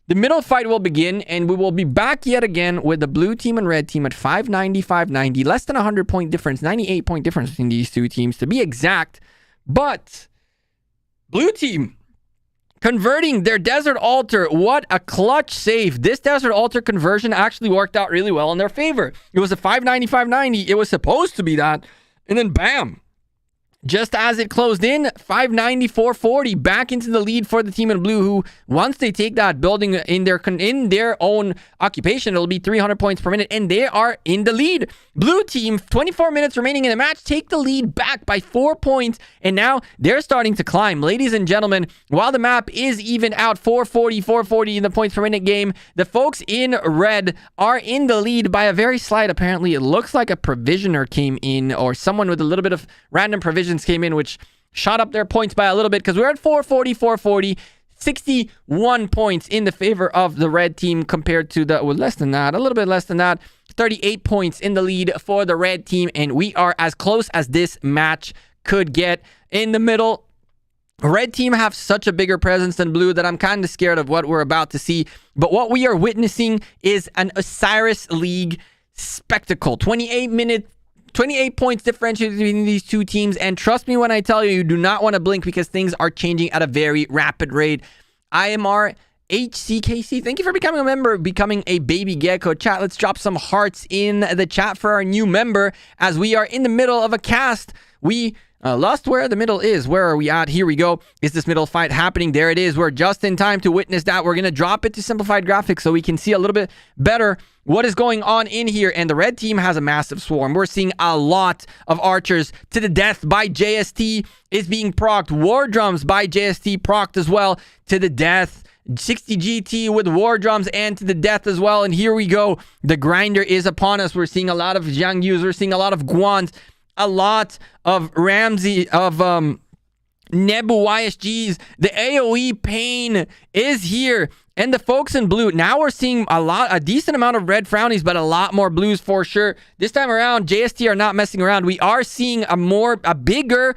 the middle fight will begin, and we will be back yet again with the blue team and red team at 590, 590. Less than 100 point difference, 98 point difference between these two teams to be exact. But blue team converting their Desert Altar. What a clutch save. This Desert Altar conversion actually worked out really well in their favor. It was a 590, 590. It was supposed to be that. And then bam. just as it closed in, 590-440, back into the lead for the team in blue, who once they take that building in their own occupation, it'll be 300 points per minute, and they are in the lead. Blue team, 24 minutes remaining in the match, take the lead back by 4 points, and now they're starting to climb. Ladies and gentlemen, while the map is even out, 440 in the points per minute game, the folks in red are in the lead by a very slight, apparently it looks like a provisioner came in, or someone with a little bit of random provisions came in, which shot up their points by a little bit, because we're at 440, 61 points in the favor of the red team compared to the, well, less than that, a little bit less than that, 38 points in the lead for the red team, and we are as close as this match could get. In the middle, red team have such a bigger presence than blue that I'm kind of scared of what we're about to see, but what we are witnessing is an Osiris League spectacle. 28 points differential between these two teams, and trust me when I tell you, you do not want to blink, because things are changing at a very rapid rate. IMR HCKC, thank you for becoming a member, becoming a baby gecko. Chat, let's drop some hearts in the chat for our new member, as we are in the middle of a cast. We lost where the middle is. Where are we at? Here we go. Is this middle fight happening? There it is. We're just in time to witness that. We're going to drop it to simplified graphics so we can see a little bit better what is going on in here. And the red team has a massive swarm. We're seeing a lot of archers to the death by JST is being procced. War drums by JST procced as well to the death. 60 GT with war drums and to the death as well. And here we go. The grinder is upon us. We're seeing a lot of Zhang Yus. We're seeing a lot of Guans. A lot of Ramsey, of Nebu YSGs. The AoE pain is here. And the folks in blue, now we're seeing a decent amount of red frownies, but a lot more blues for sure. This time around, JST are not messing around. We are seeing a bigger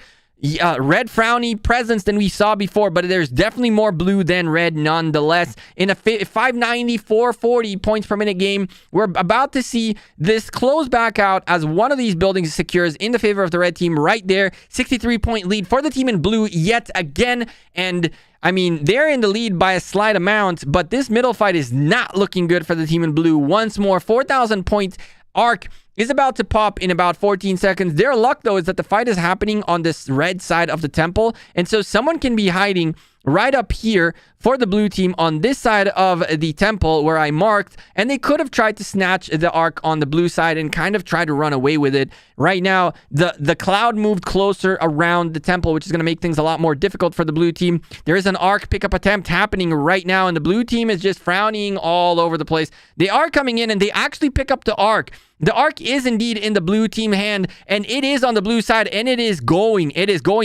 red frowny presence than we saw before, but there's definitely more blue than red nonetheless. In a 590-440 points per minute game, we're about to see this close back out as one of these buildings secures in the favor of the red team right there. 63-point lead for the team in blue yet again. And I mean, they're in the lead by a slight amount, but this middle fight is not looking good for the team in blue. Once more, 4,000 points arc is about to pop in about 14 seconds. Their luck, though, is that the fight is happening on this red side of the temple, and so someone can be hiding right up here for the blue team on this side of the temple where I marked, and they could have tried to snatch the arc on the blue side and kind of try to run away with it. Right now, the cloud moved closer around the temple, which is going to make things a lot more difficult for the blue team. There is an arc pickup attempt happening right now, and the blue team is just frowning all over the place. They are coming in, and they actually pick up the arc. The arc is indeed in the blue team hand, and it is on the blue side, and it is going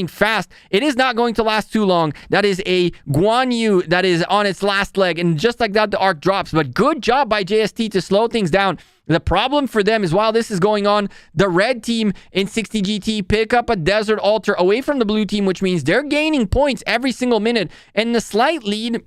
fast. It is not going to last too long. That is a Guan Yu that is on its last leg, and just like that, the arc drops. But good job by JST to slow things down. The problem for them is while this is going on, the red team in 60 GT pick up a desert altar away from the blue team, which means they're gaining points every single minute, and the slight lead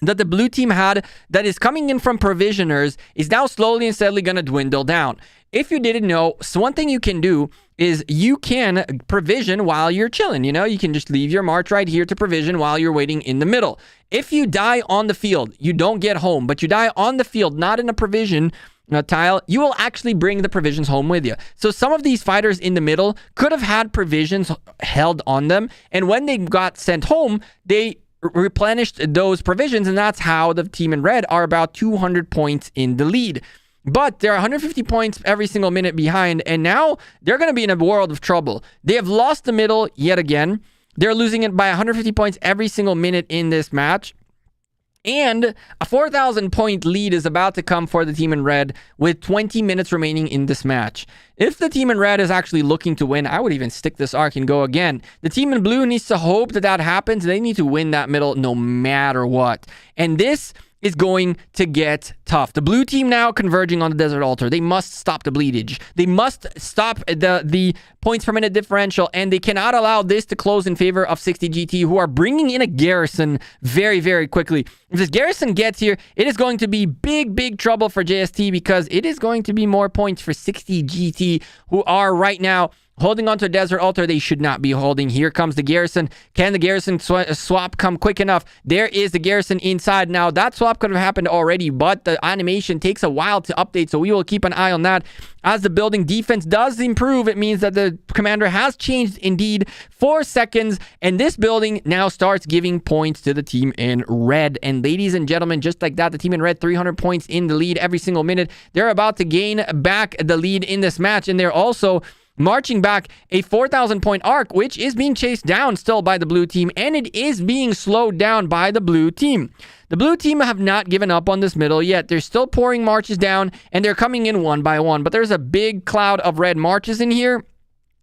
that the blue team had that is coming in from provisioners is now slowly and steadily going to dwindle down. If you didn't know, so one thing you can do is you can provision while you're chilling. You know, you can just leave your march right here to provision while you're waiting in the middle. If you die on the field, you don't get home, but you die on the field, not in a provision tile, you will actually bring the provisions home with you. So some of these fighters in the middle could have had provisions held on them, and when they got sent home, they replenished those provisions, and that's how the team in red are about 200 points in the lead. But they're 150 points every single minute behind, and now they're going to be in a world of trouble. They have lost the middle yet again. They're losing it by 150 points every single minute in this match. And a 4,000 point lead is about to come for the team in red with 20 minutes remaining in this match. If the team in red is actually looking to win, I would even stick this arc and go again. The team in blue needs to hope that that happens. They need to win that middle no matter what. And this is going to get tough. The blue team now converging on the desert altar. They must stop the bleedage. They must stop the points per minute differential, and they cannot allow this to close in favor of 60 GT, who are bringing in a garrison very, very quickly. If this garrison gets here, it is going to be big trouble for JST, because it is going to be more points for 60 GT, who are right now holding onto a desert altar they should not be holding. Here comes the garrison. Can the garrison swap come quick enough? There is the garrison inside. Now, that swap could have happened already, but the animation takes a while to update, so we will keep an eye on that. As the building defense does improve, it means that the commander has changed indeed 4 seconds, and this building now starts giving points to the team in red. And ladies and gentlemen, just like that, the team in red, 300 points in the lead every single minute. They're about to gain back the lead in this match, and they're also marching back a 4,000 point arc, which is being chased down still by the blue team, and it is being slowed down by the blue team. The blue team have not given up on this middle yet. They're still pouring marches down, and they're coming in one by one, but there's a big cloud of red marches in here,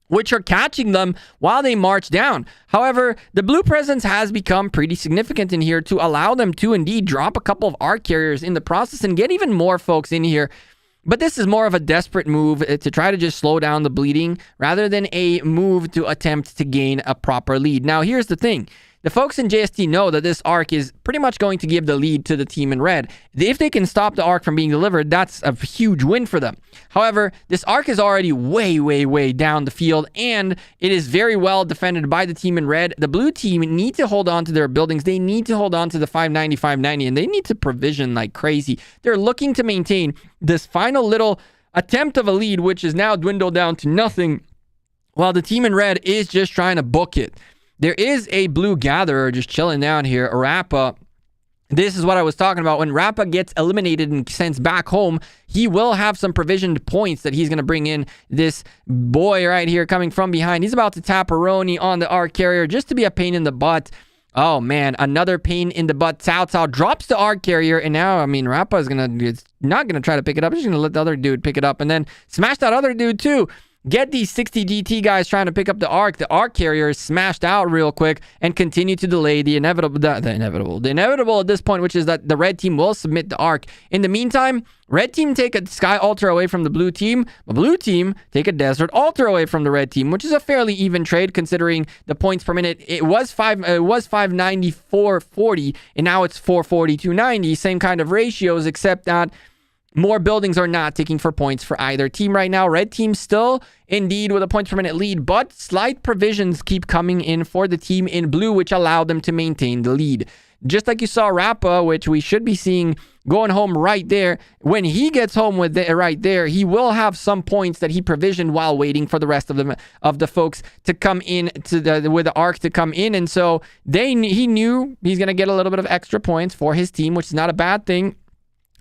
which are catching them while they march down. However, the blue presence has become pretty significant in here to allow them to indeed drop a couple of arc carriers in the process and get even more folks in here. But this is more of a desperate move to try to just slow down the bleeding rather than a move to attempt to gain a proper lead. Now, here's the thing. The folks in JST know that this arc is pretty much going to give the lead to the team in red. If they can stop the arc from being delivered, that's a huge win for them. However, this arc is already way down the field, and it is very well defended by the team in red. The blue team need to hold on to their buildings. They need to hold on to the 590, 590, and they need to provision like crazy. They're looking to maintain this final little attempt of a lead, which is now dwindled down to nothing, while the team in red is just trying to book it. There is a blue gatherer just chilling down here, Rappa. This is what I was talking about. When Rappa gets eliminated and sent back home, he will have some provisioned points that he's going to bring in. This boy right here coming from behind. He's about to tap Aroni on the arc carrier just to be a pain in the butt. Oh, man. Another pain in the butt. Cao Cao drops the arc carrier, and now, I mean, Rappa is not going to try to pick it up. He's going to let the other dude pick it up and then smash that other dude, too. Get these 60 GT guys trying to pick up the arc. The arc carrier is smashed out real quick and continue to delay the inevitable. The inevitable at this point, which is that the red team will submit the arc. In the meantime, red team take a sky altar away from the blue team. The blue team take a desert altar away from the red team, which is a fairly even trade considering the points per minute. It was 590, 440, and now it's 440, 290. Same kind of ratios, except that more buildings are not ticking for points for either team right now. Red team still indeed with a points per minute lead, but slight provisions keep coming in for the team in blue, which allow them to maintain the lead. Just like you saw Rappa, which we should be seeing going home right there. When he gets home with it right there, he will have some points that he provisioned while waiting for the rest of the folks to come in with the arc to come in. And so he knew he's going to get a little bit of extra points for his team, which is not a bad thing.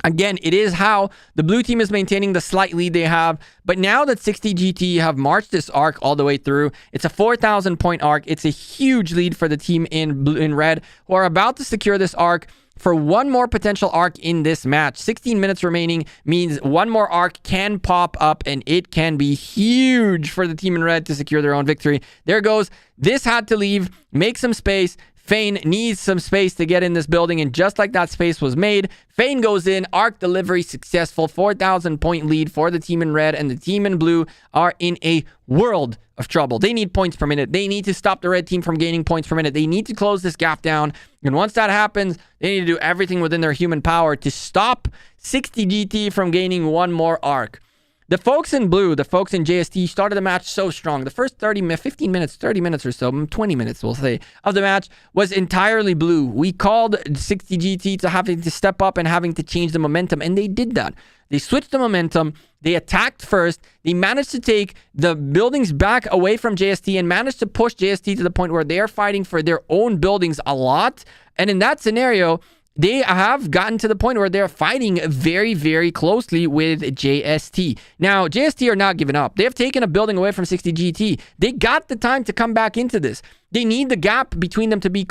Again, it is how the blue team is maintaining the slight lead they have. But now that 60 GT have marched this arc all the way through, it's a 4,000 point arc. It's a huge lead for the team in red, who are about to secure this arc for one more potential arc in this match. 16 minutes remaining means one more arc can pop up, and it can be huge for the team in red to secure their own victory. There goes. This had to leave. Make some space. Fane needs some space to get in this building, and just like that space was made, Fane goes in, arc delivery successful, 4,000 point lead for the team in red, and the team in blue are in a world of trouble. They need points per minute. They need to stop the red team from gaining points per minute. They need to close this gap down, and once that happens, they need to do everything within their human power to stop 60 GT from gaining one more arc. The folks in blue, the folks in JST started the match so strong. The first 15 minutes, 30 minutes or so, 20 minutes we'll say, of the match was entirely blue. We called 60 GT to having to step up and having to change the momentum, and they did that. They switched the momentum. They attacked first. They managed to take the buildings back away from JST and managed to push JST to the point where they are fighting for their own buildings a lot. And in that scenario, they have gotten to the point where they're fighting very, very closely with JST. Now, JST are not giving up. They have taken a building away from 60 GT. They got the time to come back into this. They need the gap between them to be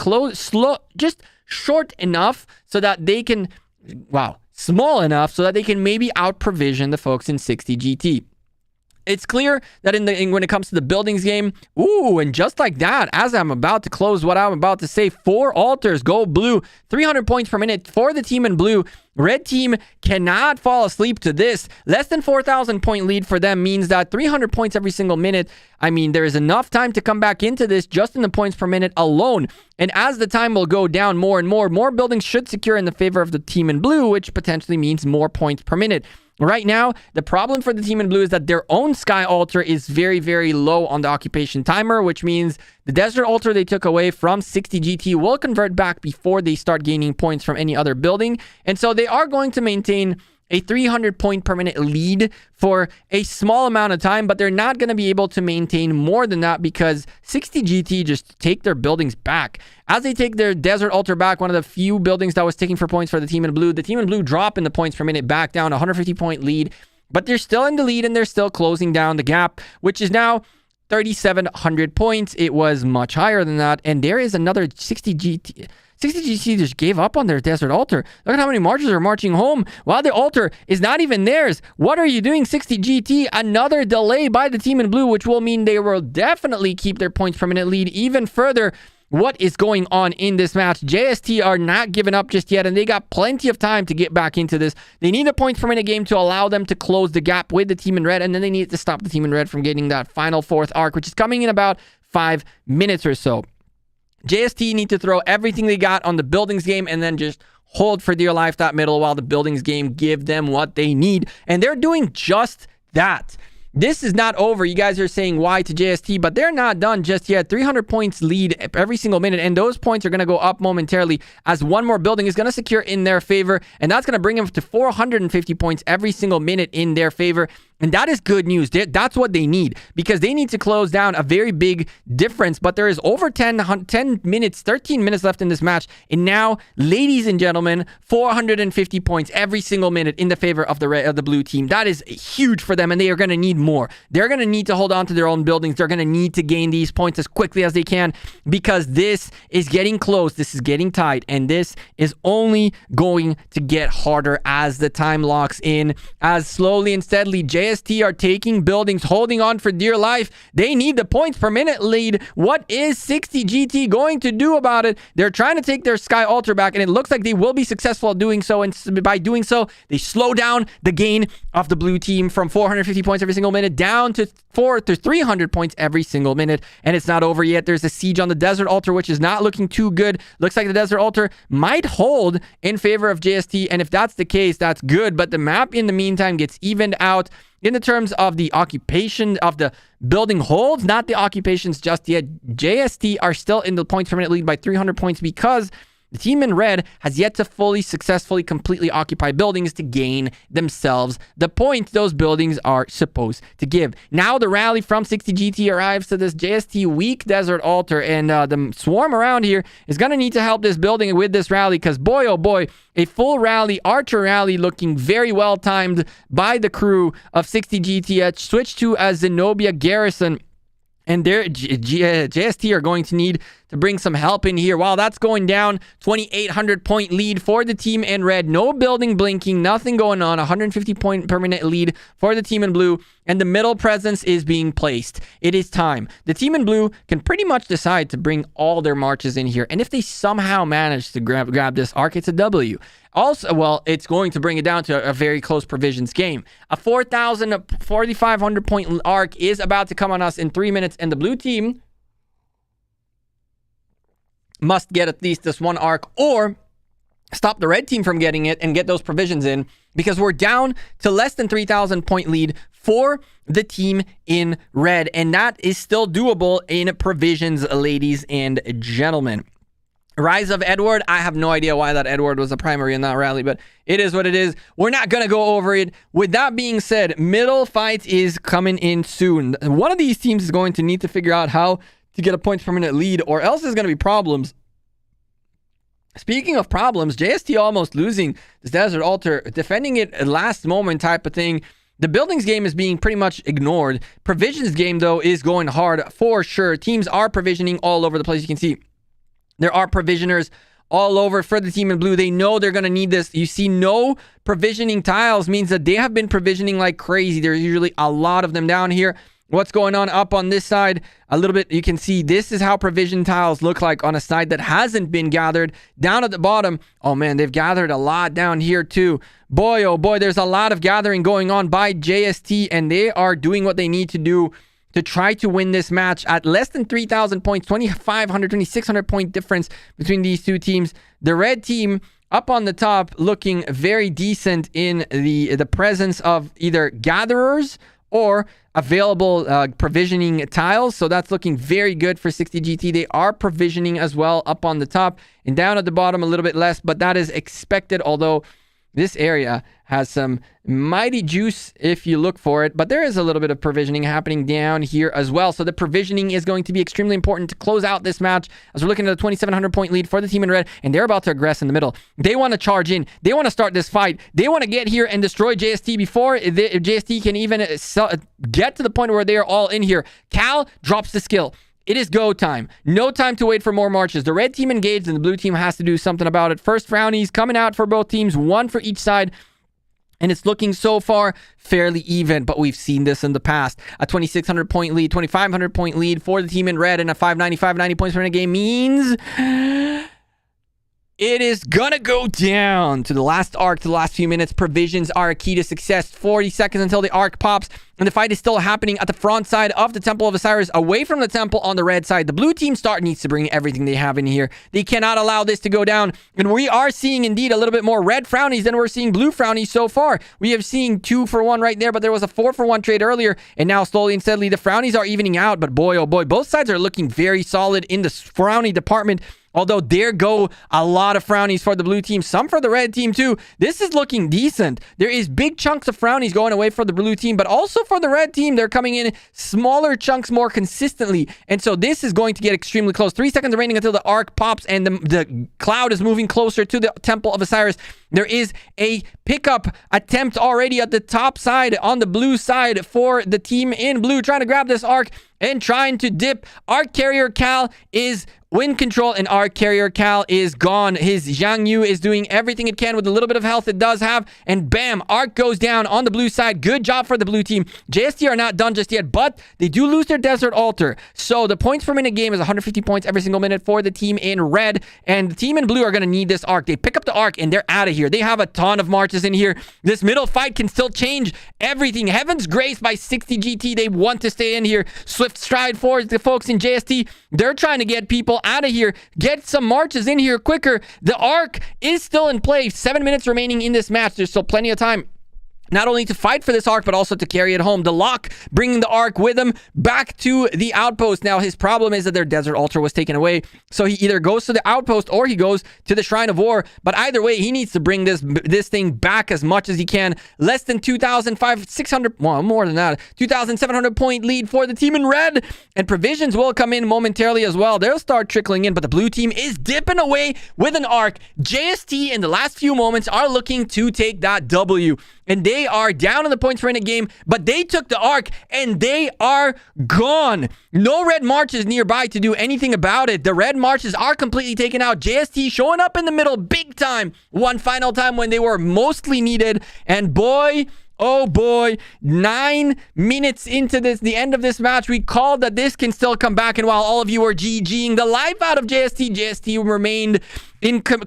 just short enough so that they can, small enough so that they can maybe out-provision the folks in 60 GT. It's clear that when it comes to the buildings game, and just like that, as I'm about to close what I'm about to say, 4 altars go blue, 300 points per minute for the team in blue. Red team cannot fall asleep to this. Less than 4,000 point lead for them means that 300 points every single minute. I mean, there is enough time to come back into this just in the points per minute alone. And as the time will go down more and more buildings should secure in the favor of the team in blue, which potentially means more points per minute. Right now, the problem for the team in blue is that their own Sky Altar is very, very low on the occupation timer, which means the Desert Altar they took away from 60 GT will convert back before they start gaining points from any other building. And so they are going to maintain a 300 point per minute lead for a small amount of time, but they're not going to be able to maintain more than that because 60 GT just take their buildings back. As they take their Desert Altar back, one of the few buildings that was taking for points for the team in blue, the team in blue drop in the points per minute back down, 150 point lead, but they're still in the lead and they're still closing down the gap, which is now 3,700 points. It was much higher than that, and there is another 60 GT. 60 GT just gave up on their Desert Altar. Look at how many marchers are marching home while the altar is not even theirs. What are you doing, 60 GT? Another delay by the team in blue, which will mean they will definitely keep their points per minute lead even further. What is going on in this match? JST are not giving up just yet, and they got plenty of time to get back into this. They need a points per minute game to allow them to close the gap with the team in red, and then they need to stop the team in red from getting that final fourth arc, which is coming in about 5 minutes or so. JST need to throw everything they got on the buildings game and then just hold for dear life that middle while the buildings game give them what they need. And they're doing just that. This is not over. You guys are saying why to JST, but they're not done just yet. 300 points lead every single minute, and those points are going to go up momentarily as one more building is going to secure in their favor, and that's going to bring them to 450 points every single minute in their favor. And that is good news. That's what they need, because they need to close down a very big difference. But there is over 13 minutes left in this match. And now, ladies and gentlemen, 450 points every single minute in the favor of the blue team. That is huge for them, and they are going to need more. They're going to need to hold on to their own buildings. They're going to need to gain these points as quickly as they can, because this is getting close. This is getting tight, and this is only going to get harder as the time locks in, as slowly and steadily JST are taking buildings, holding on for dear life. They need the points per minute lead. What is 60 GT going to do about it? They're trying to take their Sky Altar back, and it looks like they will be successful at doing so. And by doing so, they slow down the gain of the blue team from 450 points every single minute down to 300 points every single minute. And it's not over yet. There's a siege on the Desert Altar, which is not looking too good. Looks like the Desert Altar might hold in favor of JST. And if that's the case, that's good. But the map in the meantime gets evened out in the terms of the occupation of the building holds, not the occupations just yet. JST are still in the points per minute lead by 300 points because the team in red has yet to fully, successfully, completely occupy buildings to gain themselves the points those buildings are supposed to give. Now the rally from 60 GT arrives to this JST weak Desert Altar, and the swarm around here is going to need to help this building with this rally, because boy, oh boy, a full rally, Archer rally, looking very well timed by the crew of 60 GT. Switch to a Zenobia Garrison. And their JST are going to need to bring some help in here. While that's going down, 2,800 point lead for the team in red. No building blinking, nothing going on. 150 point per minute lead for the team in blue. And the middle presence is being placed. It is time. The team in blue can pretty much decide to bring all their marches in here. And if they somehow manage to grab this arc, it's a W. Also, well, it's going to bring it down to a very close provisions game. A 4,500 point arc is about to come on us in 3 minutes, and the blue team must get at least this one arc, or stop the red team from getting it and get those provisions in, because we're down to less than 3,000 point lead for the team in red, and that is still doable in provisions, ladies and gentlemen. Rise of Edward. I have no idea why that Edward was a primary in that rally, but it is what it is. We're not going to go over it. With that being said, middle fight is coming in soon. One of these teams is going to need to figure out how to get a points per minute lead, or else there's going to be problems. Speaking of problems, JST almost losing this Desert Altar, defending it at last moment type of thing. The buildings game is being pretty much ignored. Provisions game, though, is going hard for sure. Teams are provisioning all over the place. You can see there are provisioners all over for the team in blue. They know they're going to need this. You see no provisioning tiles means that they have been provisioning like crazy. There's usually a lot of them down here. What's going on up on this side? A little bit, you can see this is how provision tiles look like on a side that hasn't been gathered. Down at the bottom, oh man, they've gathered a lot down here too. Boy, oh boy, there's a lot of gathering going on by JST, and they are doing what they need to do to try to win this match at less than 3,000 points, 2,500, 2,600 point difference between these two teams. The red team up on the top, looking very decent in the presence of either gatherers or available provisioning tiles. So that's looking very good for 60GT. They are provisioning as well up on the top, and down at the bottom a little bit less, but that is expected, although this area has some mighty juice if you look for it, but there is a little bit of provisioning happening down here as well. So the provisioning is going to be extremely important to close out this match, as we're looking at a 2,700 point lead for the team in red, and they're about to aggress in the middle. They want to charge in. They want to start this fight. They want to get here and destroy JST before JST can even get to the point where they are all in here. Cal drops the skill. It is go time. No time to wait for more marches. The red team engaged and the blue team has to do something about it. First brownies coming out for both teams, one for each side. And it's looking so far fairly even, but we've seen this in the past. A 2,600 point lead, 2,500 point lead for the team in red, and a 590 points per minute game means it is gonna go down to the last arc, to the last few minutes. Provisions are a key to success. 40 seconds until the arc pops, and the fight is still happening at the front side of the Temple of Osiris, away from the temple on the red side. The blue team needs to bring everything they have in here. They cannot allow this to go down, and we are seeing indeed a little bit more red frownies than we're seeing blue frownies so far. We have seen 2 for 1 right there, but there was a 4 for 1 trade earlier, and now slowly and steadily the frownies are evening out. But boy, oh boy, both sides are looking very solid in the frowny department. Although there go a lot of frownies for the blue team, some for the red team too. This is looking decent. There is big chunks of frownies going away for the blue team, but also for the red team, they're coming in smaller chunks more consistently. And so this is going to get extremely close. 3 seconds remaining until the arc pops and the cloud is moving closer to the Temple of Osiris. There is a pickup attempt already at the top side on the blue side for the team in blue, trying to grab this arc and trying to dip. Arc Carrier Cal is in control, and Arc Carrier Cal is gone. His Zhang Yu is doing everything it can with the little bit of health it does have, and bam, Arc goes down on the blue side. Good job for the blue team. JST are not done just yet, but they do lose their Desert Altar. So the points per minute game is 150 points every single minute for the team in red, and the team in blue are going to need this arc. They pick up the arc, and they're out of here. They have a ton of marches in here. This middle fight can still change everything. Heaven's Grace by 60GT. They want to stay in here. Swift Stride for the folks in JST. They're trying to get people out of here. Get some marches in here quicker. The arc is still in play. 7 minutes remaining in this match. There's still plenty of time, not only to fight for this arc, but also to carry it home. The Lock bringing the arc with him back to the outpost. Now, his problem is that their Desert Altar was taken away. So he either goes to the outpost or he goes to the Shrine of War. But either way, he needs to bring this thing back as much as he can. Less than 2,600, well, more than that, 2,700 point lead for the team in red. And provisions will come in momentarily as well. They'll start trickling in, but the blue team is dipping away with an arc. JST in the last few moments are looking to take that W. And they are down in the points per minute game, but they took the arc and they are gone. No red marches nearby to do anything about it. The red marches are completely taken out. JST showing up in the middle big time. One final time when they were mostly needed. And boy, oh boy, 9 minutes into the end of this match, we called that this can still come back. And while all of you were GGing the life out of JST remained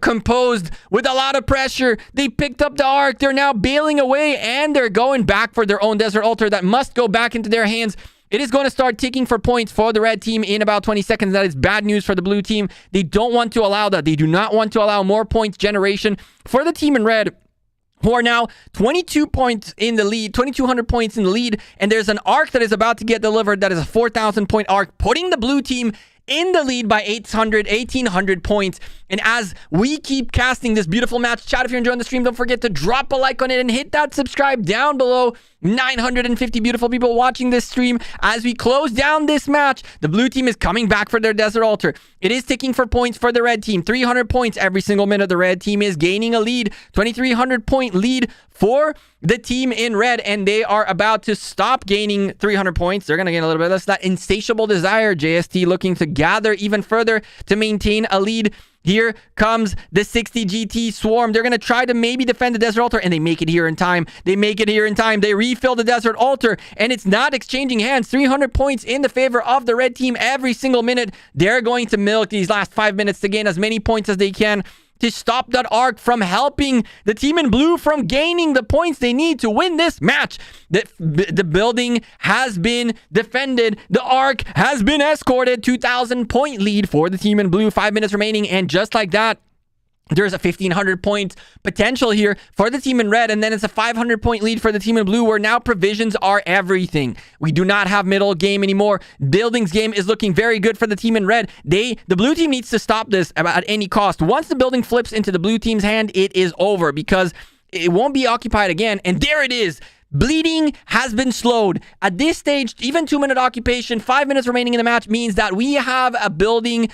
composed with a lot of pressure. They picked up the arc. They're now bailing away, and they're going back for their own Desert Altar that must go back into their hands. It is going to start ticking for points for the red team in about 20 seconds. That is bad news for the blue team. They don't want to allow that. They do not want to allow more points generation for the team in red, who are now 22 points in the lead, 2,200 points in the lead, and there's an arc that is about to get delivered that is a 4,000 point arc, putting the blue team in the lead by 1,800 points. And as we keep casting this beautiful match, chat, if you're enjoying the stream, don't forget to drop a like on it and hit that subscribe down below. 950 beautiful people watching this stream. As we close down this match, the blue team is coming back for their Desert Altar. It is ticking for points for the red team. 300 points every single minute. The red team is gaining a lead. 2,300 point lead for the team in red, and they are about to stop gaining 300 points. They're going to gain a little bit less. That insatiable desire. JST looking to gather even further to maintain a lead. Here comes the 60GT swarm. They're going to try to maybe defend the Desert Altar, and they make it here in time. They make it here in time. They refill the Desert Altar, and it's not exchanging hands. 300 points in the favor of the red team every single minute. They're going to milk these last 5 minutes to gain as many points as they can to stop that arc from helping the team in blue from gaining the points they need to win this match. The building has been defended. The arc has been escorted. 2,000 point lead for the team in blue. 5 minutes remaining, and just like that, There's a 1,500 point potential here for the team in red, and then it's a 500 point lead for the team in blue, where now provisions are everything. We do not have middle game anymore. Buildings game is looking very good for the team in red. The blue team needs to stop this at any cost. Once the building flips into the blue team's hand, it is over, because it won't be occupied again. And there it is. Bleeding has been slowed. At this stage, even 2-minute occupation, 5 minutes remaining in the match means that we have a building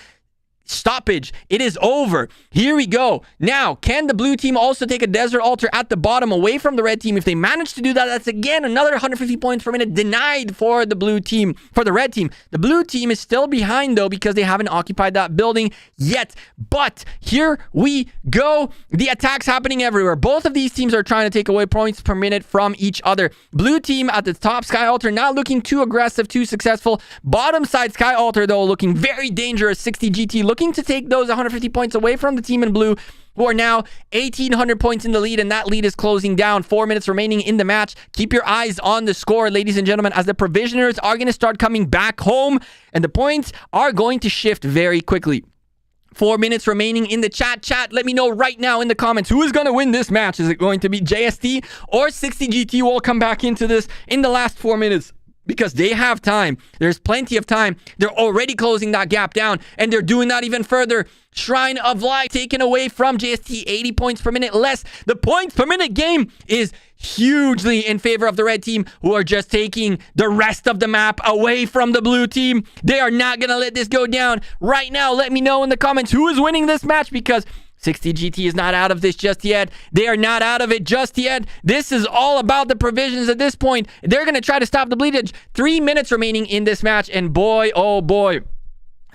stoppage. It is over. Here we go. Now, can the blue team also take a desert altar at the bottom away from the red team? If they manage to do that, that's again another 150 points per minute denied for the blue team, for the red team. The blue team is still behind though, because they haven't occupied that building yet. But here we go. The attacks happening everywhere. Both of these teams are trying to take away points per minute from each other. Blue team at the top sky altar, not looking too aggressive, too successful. Bottom side sky altar though, looking very dangerous. 60 GT looking to take those 150 points away from the team in blue, who are now 1,800 points in the lead, and that lead is closing down. 4 minutes remaining in the match. Keep your eyes on the score, ladies and gentlemen, as the provisioners are going to start coming back home, and the points are going to shift very quickly. 4 minutes remaining in the chat. Let me know right now in the comments, who is going to win this match? Is it going to be JST or 60 GT? We'll come back into this in the last 4 minutes, because they have time. There's plenty of time. They're already closing that gap down, and they're doing that even further. Shrine of Light taken away from JST, 80 points per minute less. The points per minute game is hugely in favor of the red team, who are just taking the rest of the map away from the blue team. They are not going to let this go down. Right now, let me know in the comments who is winning this match, because 60 GT is not out of this just yet. They are not out of it just yet. This is all about the provisions at this point. They're going to try to stop the bleedage. 3 minutes remaining in this match, and boy, oh boy,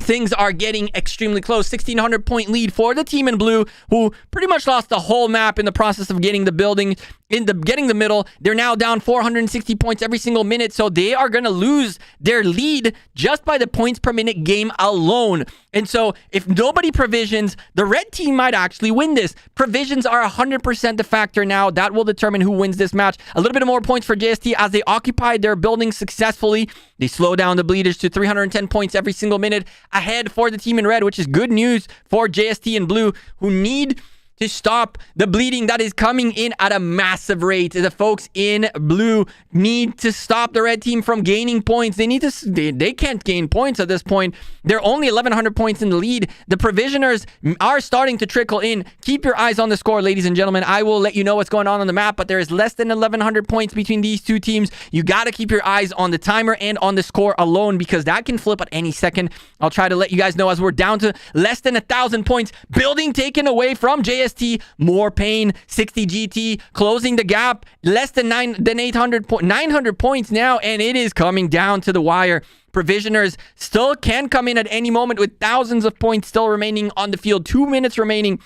things are getting extremely close. 1,600 point lead for the team in blue, who pretty much lost the whole map in the process of getting the building, getting the middle. They're now down 460 points every single minute, so they are going to lose their lead just by the points per minute game alone. And so if nobody provisions, the red team might actually win this. Provisions are 100% the factor now. That will determine who wins this match. A little bit more points for JST as they occupied their building successfully. They slow down the bleeders to 310 points every single minute ahead for the team in red, which is good news for JST and blue, who need to stop the bleeding that is coming in at a massive rate. The folks in blue need to stop the red team from gaining points. They can't gain points at this point. They're only 1,100 points in the lead. The provisioners are starting to trickle in. Keep your eyes on the score, ladies and gentlemen. I will let you know what's going on the map, but there is less than 1,100 points between these two teams. You got to keep your eyes on the timer and on the score alone, because that can flip at any second. I'll try to let you guys know as we're down to less than 1,000 points. Building taken away from JST. More pain. 60 GT closing the gap, less than 900 points now, and it is coming down to the wire. Provisioners still can come in at any moment with thousands of points still remaining on the field. 2 minutes remaining,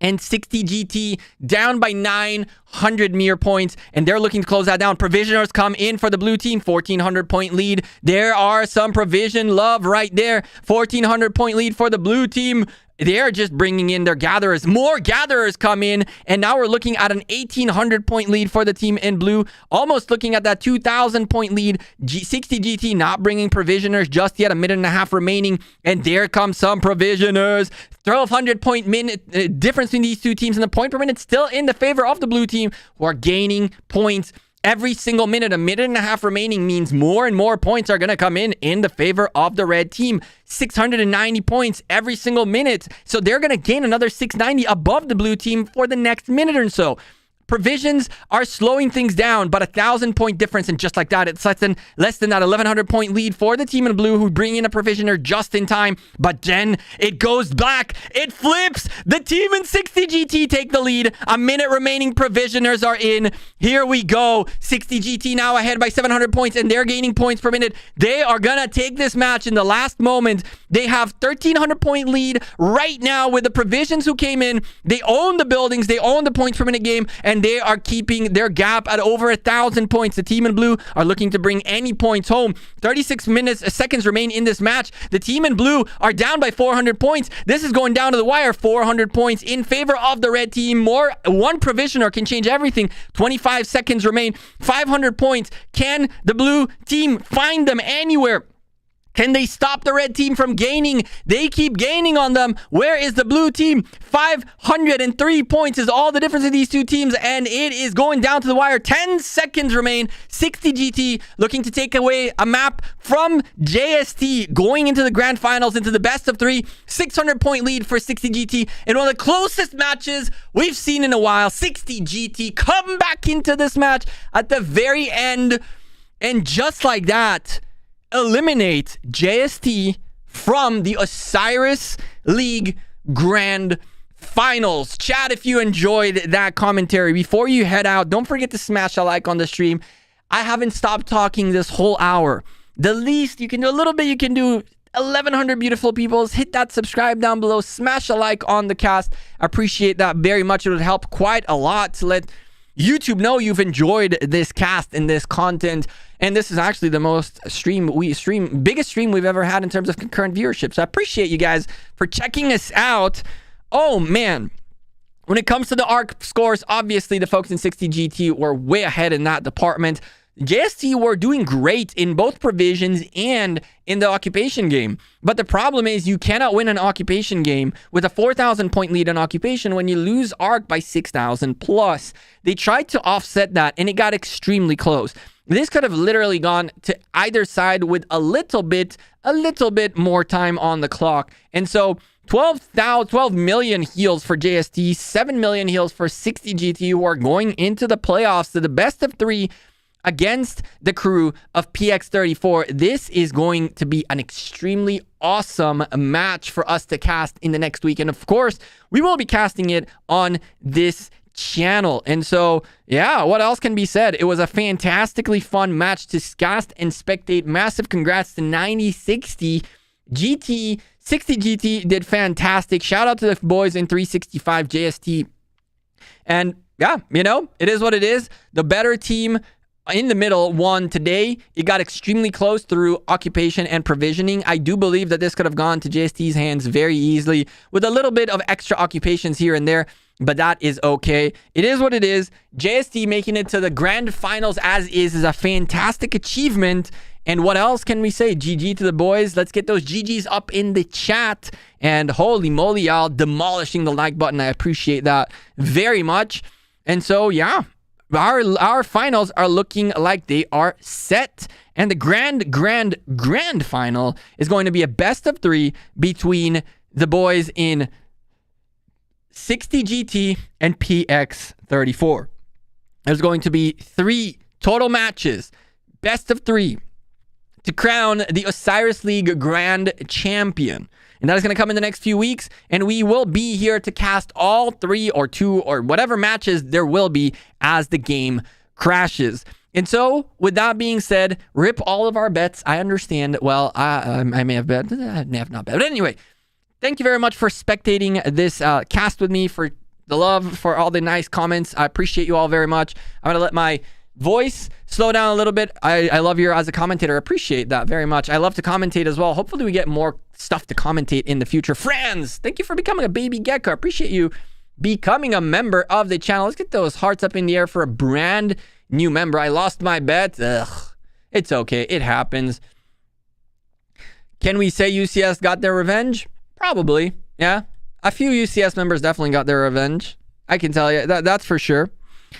and 60 GT down by 900 mere points, and they're looking to close that down. Provisioners come in for the blue team, 1,400 point lead. There are some provision love right there. 1,400 point lead for the blue team. They're just bringing in their gatherers. More gatherers come in, and now we're looking at an 1,800 point lead for the team in blue. Almost looking at that 2,000 point lead. 60 GT not bringing provisioners just yet. A minute and a half remaining, and there come some provisioners. 1,200 point minute difference between these two teams, and the point per minute still in the favor of the blue team, who are gaining points every single minute. A minute and a half remaining means more and more points are going to come in the favor of the red team. 690 points every single minute. So they're going to gain another 690 above the blue team for the next minute or so. Provisions are slowing things down, but 1,000 point difference, and just like that, it's less than that 1,100 point lead for the team in blue, who bring in a provisioner just in time. But then it goes black. It flips. The team in 60 GT take the lead. A minute remaining. Provisioners are in. Here we go. 60 GT now ahead by 700 points, and they're gaining points per minute. They are gonna take this match in the last moment. They have 1,300 point lead right now with the provisions who came in. They own the buildings. They own the points per minute game, and they are keeping their gap at over 1,000 points. The team in blue are looking to bring any points home. 36 seconds remain in this match. The team in blue are down by 400 points. This is going down to the wire. 400 points in favor of the red team. One provisioner can change everything. 25 seconds remain. 500 points. Can the blue team find them anywhere? Can they stop the red team from gaining? They keep gaining on them. Where is the blue team? 503 points is all the difference in these two teams, and it is going down to the wire. 10 seconds remain. 60 GT looking to take away a map from JST, going into the grand finals, into the best of 3. 600-point lead for 60 GT in one of the closest matches we've seen in a while. 60 GT come back into this match at the very end, and just like that, eliminate JST from the Osiris League Grand Finals. Chat, if you enjoyed that commentary, before you head out, don't forget to smash a like on the stream. I haven't stopped talking this whole hour. The least you can do, a little bit you can do, 1,100 beautiful peoples. Hit that subscribe down below. Smash a like on the cast. I appreciate that very much. It would help quite a lot to let YouTube know you've enjoyed this cast and this content. And this is actually the most biggest stream we've ever had in terms of concurrent viewership. So I appreciate you guys for checking us out. Oh man, when it comes to the ARC scores, obviously the folks in 60 GT were way ahead in that department. JST were doing great in both provisions and in the occupation game. But the problem is you cannot win an occupation game with a 4,000 point lead in occupation when you lose ARC by 6,000 plus. They tried to offset that and it got extremely close. This could have literally gone to either side with a little bit more time on the clock. And so 12 million heals for JST, 7 million heals for 60 GT, who are going into the playoffs to the best of 3 against the crew of PX34. This is going to be an extremely awesome match for us to cast in the next week. And of course, we will be casting it on this channel. And so, yeah, what else can be said? It was a fantastically fun match to cast and spectate. Massive congrats to 9060 GT. 60 GT did fantastic. Shout out to the boys in 365 JST. And yeah, you know, it is what it is. The better team in the middle won today. It got extremely close through occupation and provisioning. I do believe that this could have gone to JST's hands very easily with a little bit of extra occupations here and there, but that is okay. It is what it is. JST making it to the grand finals as is a fantastic achievement. And what else can we say? GG to the boys. Let's get those GGs up in the chat. And holy moly, y'all demolishing the like button. I appreciate that very much. And so, yeah, our finals are looking like they are set. And the grand final is going to be a best of 3 between the boys in 60 GT and PX34. There's going to be 3 total matches, best of 3, to crown the Osiris League Grand Champion. And that is going to come in the next few weeks. And we will be here to cast all 3 or 2 or whatever matches there will be as the game crashes. And so, with that being said, rip all of our bets. I understand. Well, I may have bet. I may have not bet. But anyway, thank you very much for spectating this cast with me, for the love, for all the nice comments. I appreciate you all very much. I'm going to let my voice slow down a little bit. I love you as a commentator. I appreciate that very much. I love to commentate as well. Hopefully we get more stuff to commentate in the future. Franz, thank you for becoming a baby gecko. I appreciate you becoming a member of the channel. Let's get those hearts up in the air for a brand new member. I lost my bet. Ugh, it's okay. It happens. Can we say UCS got their revenge? Probably. Yeah. A few UCS members definitely got their revenge. I can tell you that's for sure.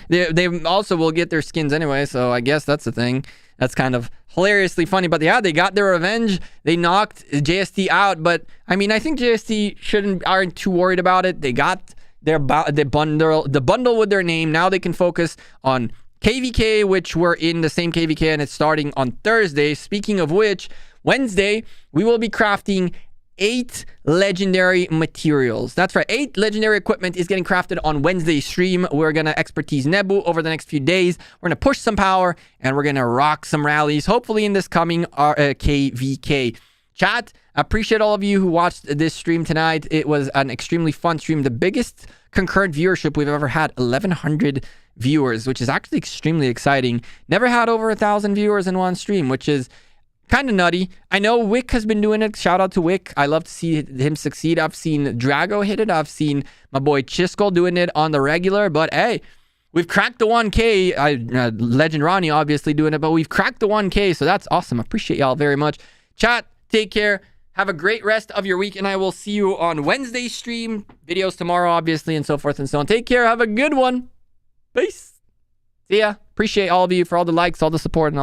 They also will get their skins anyway, so I guess that's the thing. That's kind of hilariously funny. But yeah, they got their revenge. They knocked JST out. But I mean, I think JST aren't too worried about it. They got the bundle with their name. Now they can focus on KVK, which we're in the same KVK, and it's starting on Thursday. Speaking of which, Wednesday we will be crafting 8 legendary materials. That's right, 8 legendary equipment is getting crafted on Wednesday's stream. We're gonna expertise Nebu over the next few days. We're gonna push some power and we're gonna rock some rallies, hopefully in this coming KVK. Chat, I appreciate all of you who watched this stream tonight. It was an extremely fun stream. The biggest concurrent viewership we've ever had, 1,100 viewers, which is actually extremely exciting. Never had over 1,000 viewers in one stream, which is kind of nutty. I know Wick has been doing it. Shout out to Wick. I love to see him succeed. I've seen Drago hit it. I've seen my boy Chisco doing it on the regular. But hey, we've cracked the 1K. Legend Ronnie obviously doing it, but we've cracked the 1K. So that's awesome. I appreciate y'all very much. Chat, Take care. Have a great rest of your week, and I will see you on Wednesday's stream. Videos tomorrow, obviously, and so forth and so on. Take care. Have a good one. Peace. See ya. Appreciate all of you for all the likes, all the support, and all